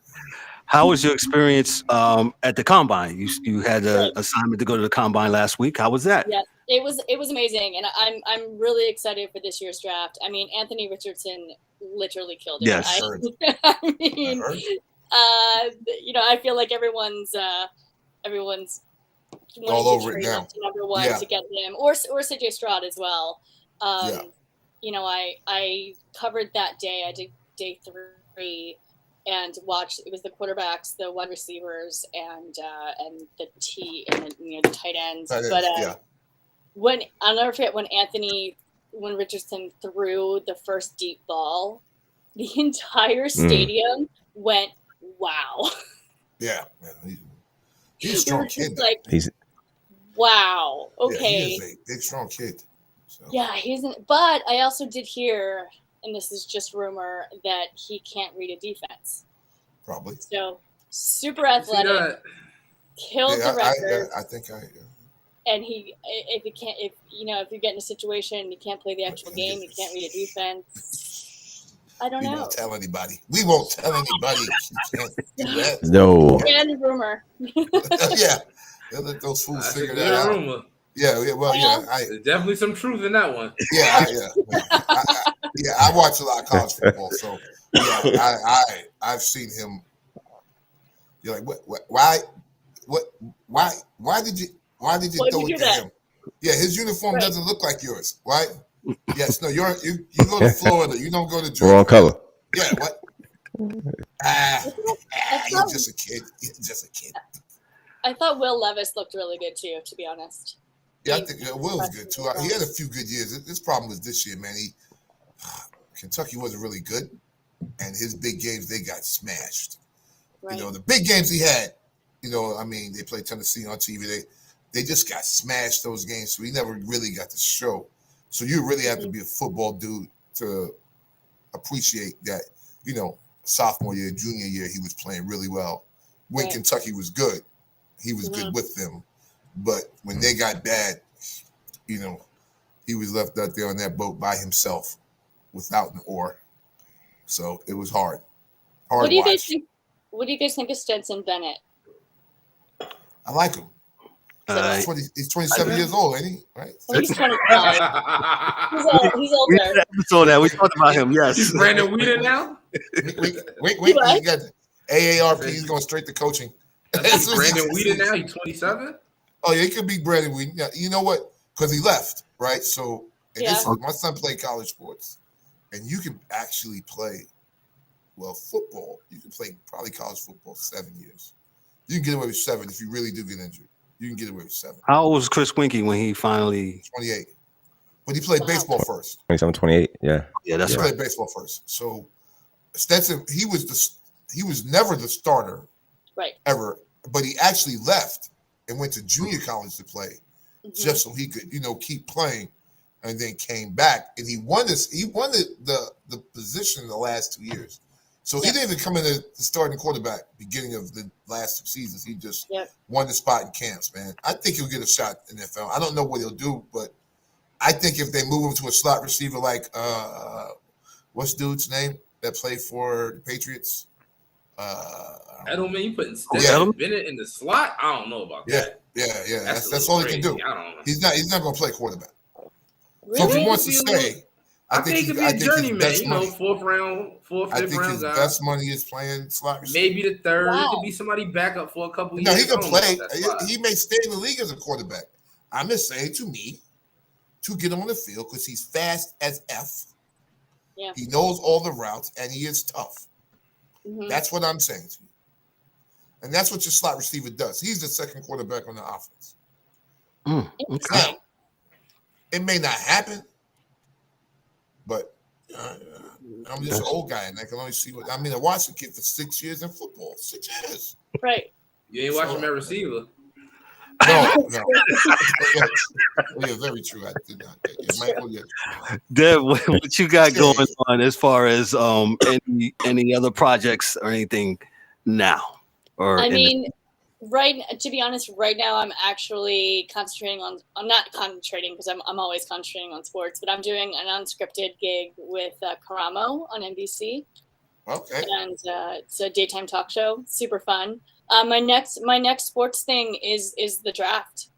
How was your experience at the combine? You had an assignment to go to the combine last week. How was that? Yeah, it was amazing, and I'm really excited for this year's draft. I mean, Anthony Richardson literally killed it. Yes. I mean, I feel like everyone's all over it now. Number one to get him, or CJ Stroud as well. I covered that day. I did day 3 and watched. It was the quarterbacks, the wide receivers, and the the tight ends. When I'll never forget when Richardson threw the first deep ball, the entire stadium went wow. Yeah, man, he's a strong kid. Like wow. Okay, he is a big strong kid. So. Yeah, but I also did hear, and this is just rumor, that he can't read a defense. Probably. So super athletic, killed the record. I think. And if you get in a situation and you can't play the actual game, you can't read a defense. I don't know. We won't tell anybody. We won't tell anybody. She can't do that. No. And rumor. Yeah. They'll let those fools figure that out. Rumor. Yeah. Well, there's definitely some truth in that one. Yeah. I watch a lot of college football, so I've seen him. You're like, why did you throw it to him? Yeah, his uniform doesn't look like yours, right? Yes, no, you go to Florida, you don't go to Georgia. Wrong color. Yeah, what? He's just a kid. I thought Will Levis looked really good too, to be honest. Yeah, I think Will's good too. He had a few good years. This problem was this year, man. Kentucky wasn't really good, and his big games they got smashed. Right. The big games he had. They played Tennessee on TV. They just got smashed those games, so he never really got to show. So you really have to be a football dude to appreciate that. Sophomore year, junior year, he was playing really well. When Kentucky was good, he was good with them. But when they got bad, he was left out there on that boat by himself without an oar. So it was hard. What do you guys think? What do you guys think of Stetson Bennett? I like him. He's 27 years old, ain't he? Right? Well, he's 25. He's older. We talked about him. Yes. He's Brandon Whedon now. Wait! You got AARP. He's going straight to coaching. He's Brandon Whedon now. He's 27. Oh yeah, he could be Brandon Whedon. Yeah, you know what? Because he left, right? So my son played college sports, and you can actually play football. You can play probably college football 7 years. You can get away with 7 if you really do get injured. You can get away with 7. How old was Chris Winkie when he finally? 28. But he played baseball first. 27, 28. Yeah, that's he right. Played baseball first. So Stetson, he was never the starter, right? Ever. But he actually left and went to junior college to play, just so he could, keep playing, and then came back and he won this. He won the position in the last 2 years. So he didn't even come in as the starting quarterback beginning of the last 2 seasons. He just won the spot in camps, man. I think he'll get a shot in the NFL. I don't know what he'll do, but I think if they move him to a slot receiver like what's dude's name that played for the Patriots? Edelman, you putting Stetson Bennett in the slot? I don't know about that. Yeah. That's all he can do. I don't know. He's not going to play quarterback. Really? So if he wants to stay, I think he could be a journeyman. You know, fifth round guy. I think his best money is playing slot receiver. Maybe the third. It could be somebody back up for a couple years. No, he can play. He may stay in the league as a quarterback. I'm just saying to get him on the field because he's fast as F. Yeah. He knows all the routes and he is tough. Mm-hmm. That's what I'm saying to you. And that's what your slot receiver does. He's the second quarterback on the offense. Okay. Now, it may not happen, but I'm just an old guy and I can only see what I mean. I watched a kid for 6 years in football. 6 years. Right. You ain't watching that receiver. No. Yeah, very true. I did not. Yeah, Michael, Dev, what you got going on as far as any other projects or anything now? Or I mean, to be honest, right now I'm actually concentrating on. I'm not concentrating because I'm always concentrating on sports, but I'm doing an unscripted gig with Karamo on NBC. Okay. And it's a daytime talk show. Super fun. My next sports thing is the draft.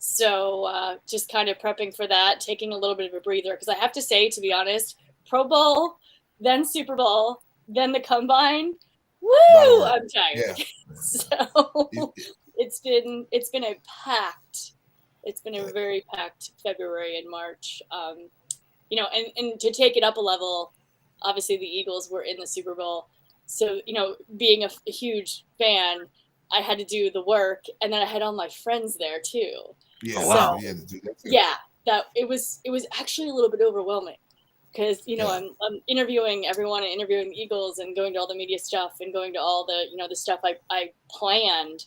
So just kind of prepping for that, taking a little bit of a breather because I have to say, to be honest, Pro Bowl, then Super Bowl, then the Combine. Woo! I'm tired. Yeah. So it's been a very packed February and March. You know, and to take it up a level, obviously the Eagles were in the Super Bowl. So, you know, being a huge fan, I had to do the work, and then I had all my friends there too. Yeah, wow. You had to do that too. Yeah, that it was actually a little bit overwhelming because I'm interviewing everyone and interviewing the Eagles and going to all the media stuff and going to all the the stuff I planned,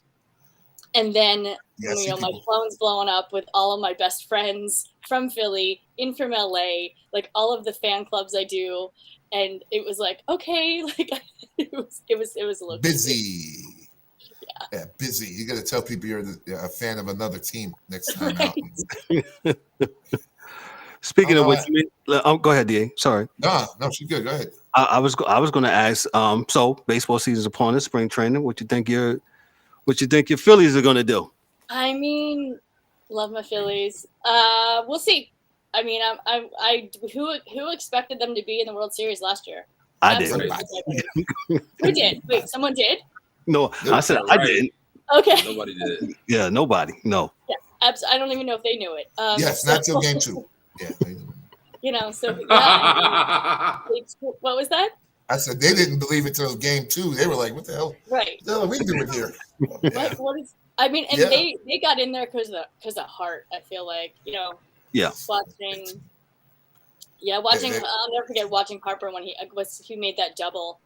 and then my phone's blowing up with all of my best friends from Philly, from LA, like all of the fan clubs I do. And it was like, okay, like it was a little busy. Yeah, busy. You got to tell people you're a fan of another team next time out. Speaking of which, go ahead, Da. Sorry. No, she's good. Go ahead. I was going to ask. So baseball season's upon us. Spring training. What you think your Phillies are going to do? I mean, love my Phillies. We'll see. I mean, who expected them to be in the World Series last year? I did. Who did? Wait, someone did? No, I said I didn't. Okay. Nobody did. Yeah, nobody. No. Yeah, I don't even know if they knew it. Yes, not till game 2. Yeah. So yeah. What was that? I said they didn't believe it till game 2. They were like, "What the hell? Right. What the hell are we doing here?" What is? I mean, and they got in there because of heart. I feel like Yeah. Watching. I'll never forget watching Harper when he made that double,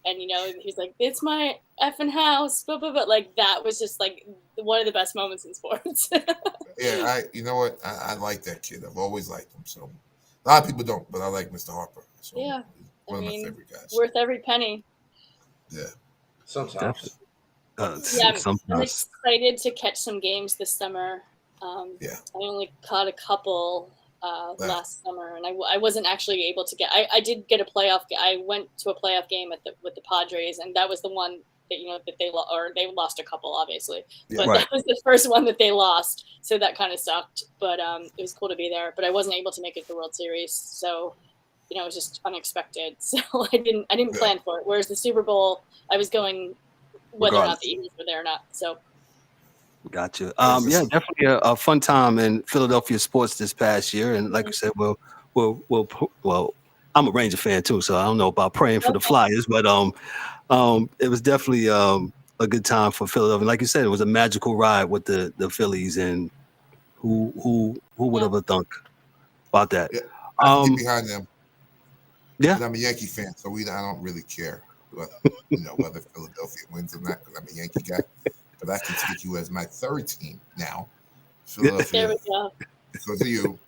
and he's like, "It's my effing house," but like that was just like one of the best moments in sports. Yeah, you know what? I like that kid. I've always liked him. So a lot of people don't, but I like Mr. Harper. So yeah, one of my favorite guys. Worth every penny. Yeah. Sometimes. I'm excited to catch some games this summer. I only caught a couple last summer, and I wasn't actually able to get. I did get a playoff. I went to a playoff game with the Padres, and that was the one that that they lost a couple, obviously, but that was the first one that they lost. So that kind of sucked, but it was cool to be there. But I wasn't able to make it to the World Series, so it was just unexpected. So I didn't plan for it. Whereas the Super Bowl, I was going whether or not the Eagles were there or not. So. Gotcha. Yeah, definitely a fun time in Philadelphia sports this past year, and like I said, well, I'm a Ranger fan too, so I don't know about praying for the Flyers, but it was definitely a good time for Philadelphia. Like you said, it was a magical ride with the Phillies, and who would have thunk about that? Yeah, I get behind them. Yeah, I'm a Yankee fan, so I don't really care whether Philadelphia wins or not because I'm a Yankee guy. But I can take you as my third team now. There we go. Because of you.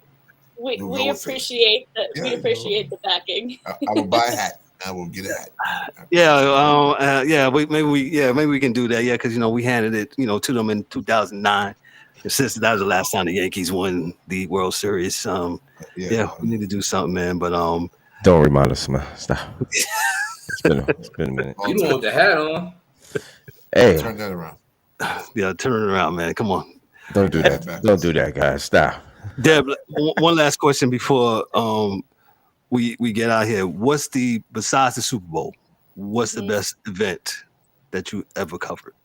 We appreciate the backing. I will buy a hat. I will get at. Maybe we can do that. Yeah, because we handed it to them in 2009. And since that was the last time the Yankees won the World Series, we need to do something, man. But don't remind us, man. Stop. It's been a minute. You don't want the hat on. Hey, turn that around. Yeah, turn it around, man. Come on. Don't do that. Don't do that, guys. Stop. Deb, one last question before we get out here. Besides the Super Bowl, what's the best event that you ever covered?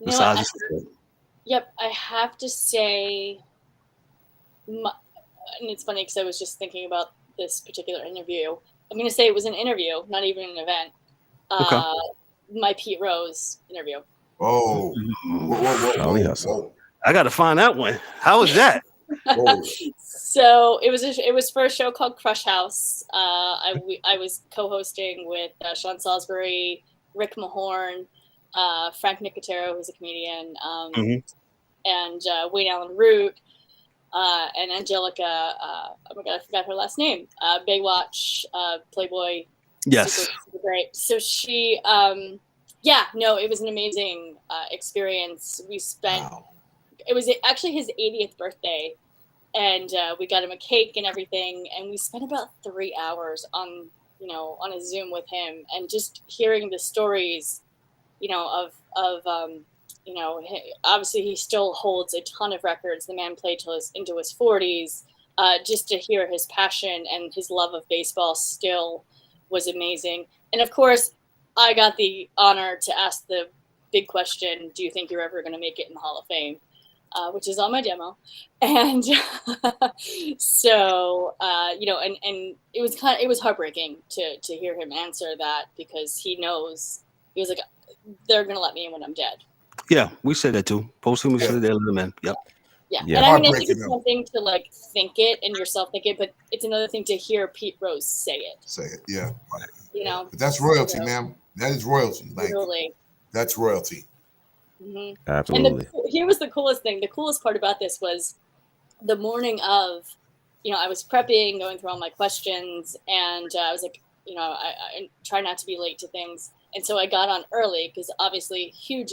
Besides the Super Bowl. Yep, I have to say, and it's funny because I was just thinking about this particular interview. I'm going to say it was an interview, not even an event. Okay. My Pete Rose interview. Oh, whoa. I got to find that one. How was that? So it was for a show called Crush House. I was co-hosting with Sean Salisbury, Rick Mahorn, Frank Nicotero, who's a comedian, and Wayne Allen Root, and Angelica. Oh my God, I forgot her last name. Baywatch, Playboy. Yes. Super great. So she, it was an amazing experience. We spent. Wow. It was actually his 80th birthday, and we got him a cake and everything, and we spent about 3 hours on a Zoom with him, and just hearing the stories, obviously he still holds a ton of records. The man played into his 40s. Just to hear his passion and his love of baseball still was amazing. And of course, I got the honor to ask the big question: do you think you're ever going to make it in the Hall of Fame? Which is on my demo. And so, and it was heartbreaking to hear him answer that, because he knows, he was like, they're going to let me in when I'm dead. Yeah, we said that too. Posthumously, they'll let them in. Yep. Yeah. And I mean, I think it's one thing to think it and yourself think it, but it's another thing to hear Pete Rose say it. Yeah. But that's royalty, man. That is royalty. Totally. That's royalty. Mm-hmm. Absolutely. And here was the coolest thing. The coolest part about this was the morning of, I was prepping, going through all my questions, and I was like, I try not to be late to things. And so I got on early because obviously huge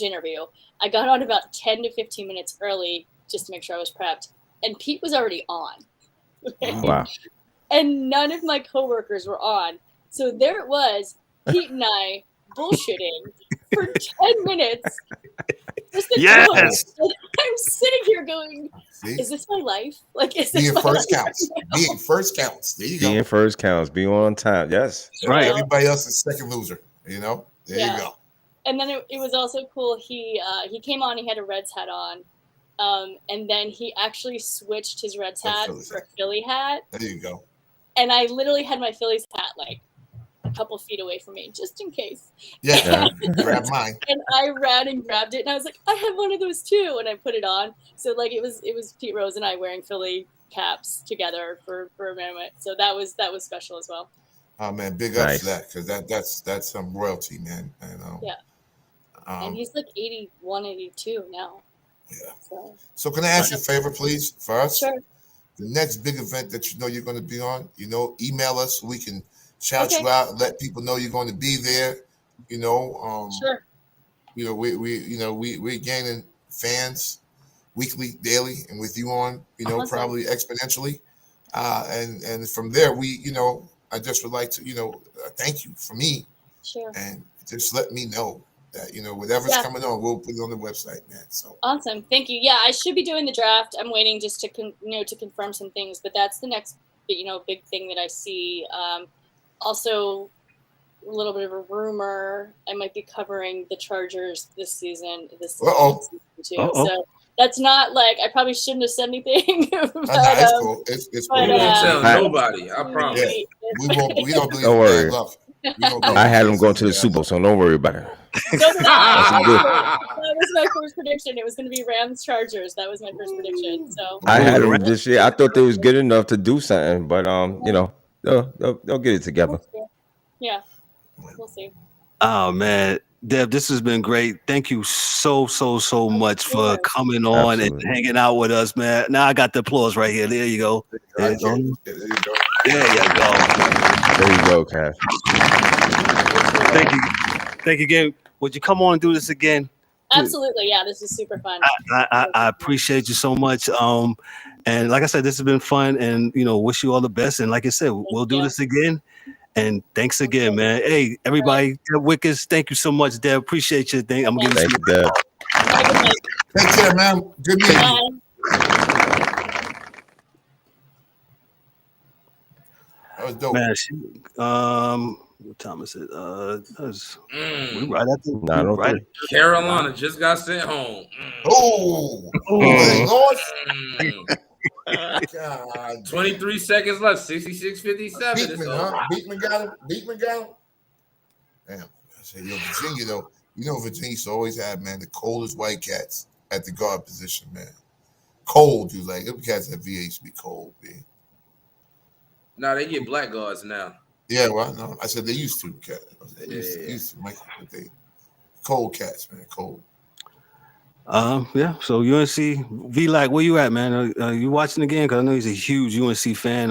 interview. I got on about 10 to 15 minutes early just to make sure I was prepped. And Pete was already on. Wow. And none of my coworkers were on. So there it was, Pete and I bullshitting for 10 minutes. Yes. I'm sitting here going, is this my life? Is this being my first life? counts. Being first counts. There you go. Being first counts. Being on time. Yes. Right. Everybody else is second loser. There you go. And then it was also cool. He came on. He had a Reds hat on, and then he actually switched his Reds hat for a Philly hat. There you go. And I literally had my Phillies hat a couple feet away from me, just in case. Yeah. Grab mine. And I ran and grabbed it, and I was like, I have one of those too, and I put it on. So it was Pete Rose and I wearing Philly caps together for a moment. So that was special as well. Oh man, big ups to that, because that's some royalty, man. And and he's 81, 82 now. Yeah. So can I ask you a favor, please, for us? Sure. The next big event that you're going to be on, email us so we can shout you out and let people know you're going to be there. Sure. We're gaining fans weekly, daily, and with you on, awesome. Probably exponentially. And from there, I just would like to, thank you for me. Sure. And just let me know that, whatever's coming on, we'll put it on the website, man. So awesome. Thank you. Yeah, I should be doing the draft. I'm waiting just to to confirm some things, but that's the next big thing that I see. Also, a little bit of a rumor, I might be covering the Chargers this season. Season too. So that's not I probably shouldn't have said anything. But, it's cool. It's cool. We won't tell nobody. I promise. Yeah. We don't believe don't worry. bad luck. I had them going to the Super Bowl, so don't worry about it. That was my first prediction. It was going to be Rams Chargers. That was my first prediction. So I had them this year. I thought they was good enough to do something, but they'll get it together. Yeah, we'll see. Oh man, Deb, this has been great. Thank you so much for coming on and hanging out with us, man. Now I got the applause right here. There you go. There you go. There you go. There you go. There you go, Cass. Thank you. Thank you again. Would you come on and do this again? Absolutely. Yeah, this is super fun. I appreciate you so much. And like I said, this has been fun, and wish you all the best. And like I said, we'll do this again. And thanks again, man. Hey, everybody, Deb Whitcas, thank you so much, Deb. Appreciate you. I'm gonna give you some Deb. Take care, man. Good meeting you. That was dope. Man, what time is it? We right at the Carolina just got sent home. God. 23 seconds left. 66-57. Beekman got him. Damn. I say, Virginia though. Virginia used to always have, man, the coldest Whitecats at the guard position, man. Cold, dude. Like them cats at VA used to be cold, man. No, they get black guards now. Yeah, well, no, I said they used to. They used to. They cold cats, man. Cold. Yeah. So UNC V-Lac, where you at, man? Are you watching the game? Because I know he's a huge UNC fan.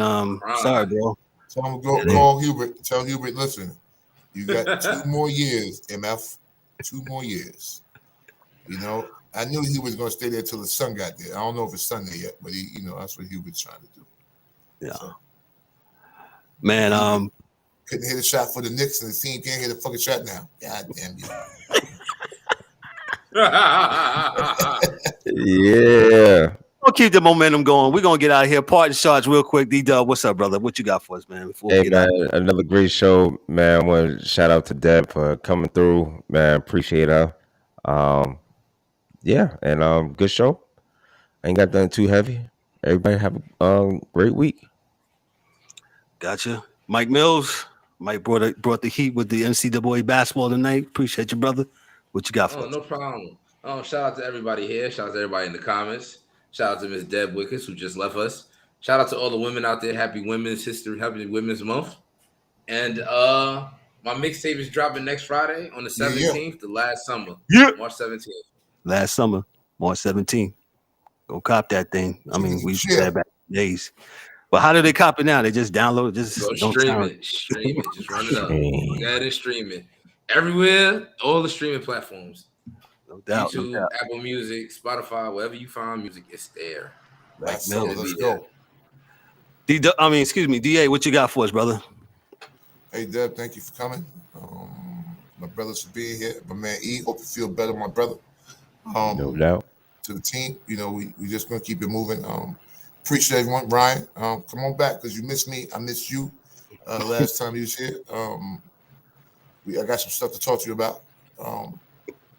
Sorry, bro. So I'm gonna call Hubert. Tell Hubert, listen, you got 2 more years, MF. 2 more years. I knew he was gonna stay there till the sun got there. I don't know if it's Sunday yet, but he, that's what Hubert's trying to do. Yeah. So, man, couldn't hit a shot for the Knicks, and the team can't hit a fucking shot now. God damn you. Yeah. We'll keep the momentum going. We're gonna get out of here. Parting shots real quick. D-Dub, what's up, brother? What you got for us, man? Another great show, man. I want to shout out to Deb for coming through, man. Appreciate her. Yeah, and good show. Ain't got nothing too heavy. Everybody have a great week. Gotcha. Mike Mills. Mike brought the heat with the NCAA basketball tonight. Appreciate you, brother. What you got for us? No problem. Shout out to everybody here. Shout out to everybody in the comments. Shout out to Miss Deb Whitcas, who just left us. Shout out to all the women out there. Happy Women's Month. And my mixtape is dropping next Friday on the 17th, the last summer. Yeah. March 17th. Last summer, March 17th. Go cop that thing. I mean, we said back days. But how do they cop it now? They just download it. Just go stream it. Just run it up. Go ahead and stream it. Everywhere, all the streaming platforms. No doubt. YouTube, no doubt. Apple Music, Spotify, wherever you find music, it's there. Let's go. DA, what you got for us, brother? Hey, Deb, thank you for coming. My brothers for being here. My man E, hope you feel better, my brother. No doubt. To the team, we just gonna keep it moving. Appreciate everyone. Brian, come on back because you missed me. I missed you last time you was here. I got some stuff to talk to you about.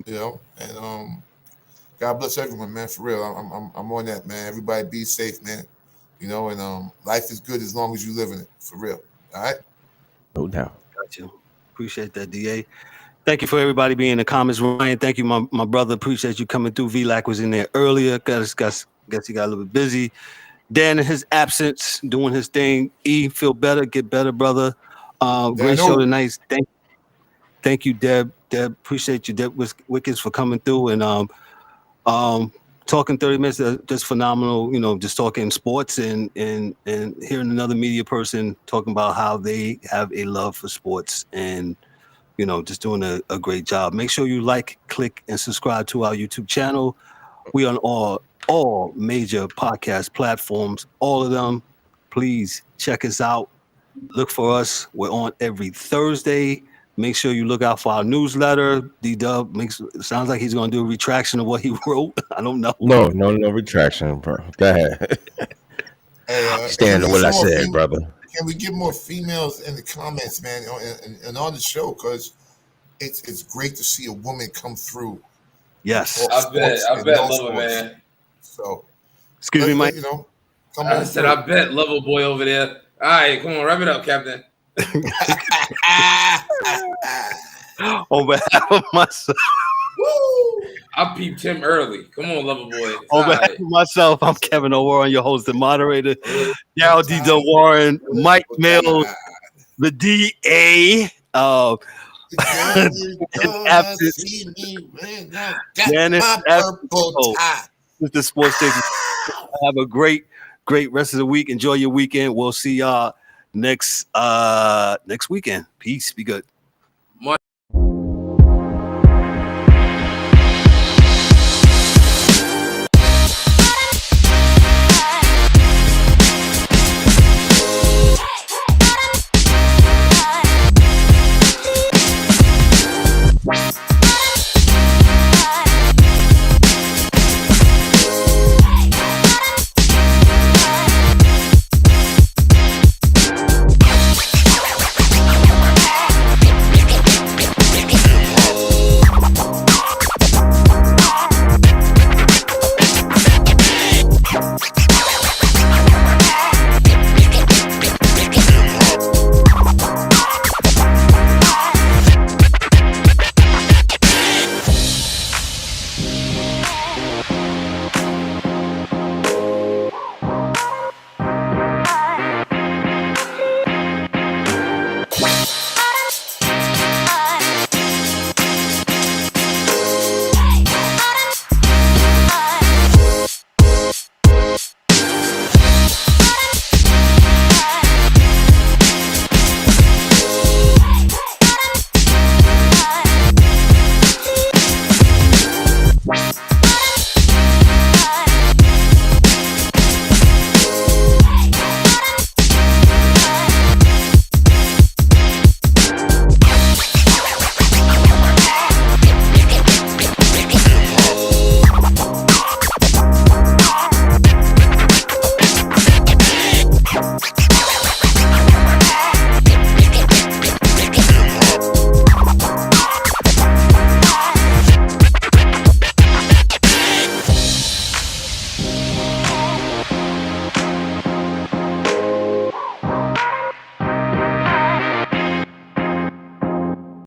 And God bless everyone, man. For real, I'm on that, man. Everybody be safe, man. And life is good as long as you live in it. For real. All right. No doubt. Got you. Appreciate that, DA. Thank you for everybody being in the comments, Ryan. Thank you, my brother. Appreciate you coming through. V-Lac was in there earlier. Guess he got a little bit busy. Dan, in his absence, doing his thing. E, feel better, get better, brother. Great show tonight. Thank you, Deb. Deb, appreciate you, Deb Whitcas, for coming through and talking 30 minutes. Just phenomenal. Just talking sports and hearing another media person talking about how they have a love for sports and just doing a great job. Make sure you like, click, and subscribe to our YouTube channel. We on all major podcast platforms, all of them. Please check us out. Look for us. We're on every Thursday. Make sure you look out for our newsletter. D-Dub sounds like he's going to do a retraction of what he wrote. I don't know. No retraction, bro. Go ahead. Stand on what I said, brother. Can we get more females in the comments, man, and on the show? Because it's great to see a woman come through. Yes. I bet, love it, man. So, excuse me, Mike. Come I said, I bet, love boy over there. All right, come on, wrap it up, Captain. On behalf of myself. I peeped him early. Come on, lover boy. On behalf of myself, I'm Kevin O'Warren, your host and moderator. Darryl D. Warren, Mike Mills, the DA. This is the Sports Station. Have a great rest of the week. Enjoy your weekend. We'll see y'all next weekend. Peace. Be good.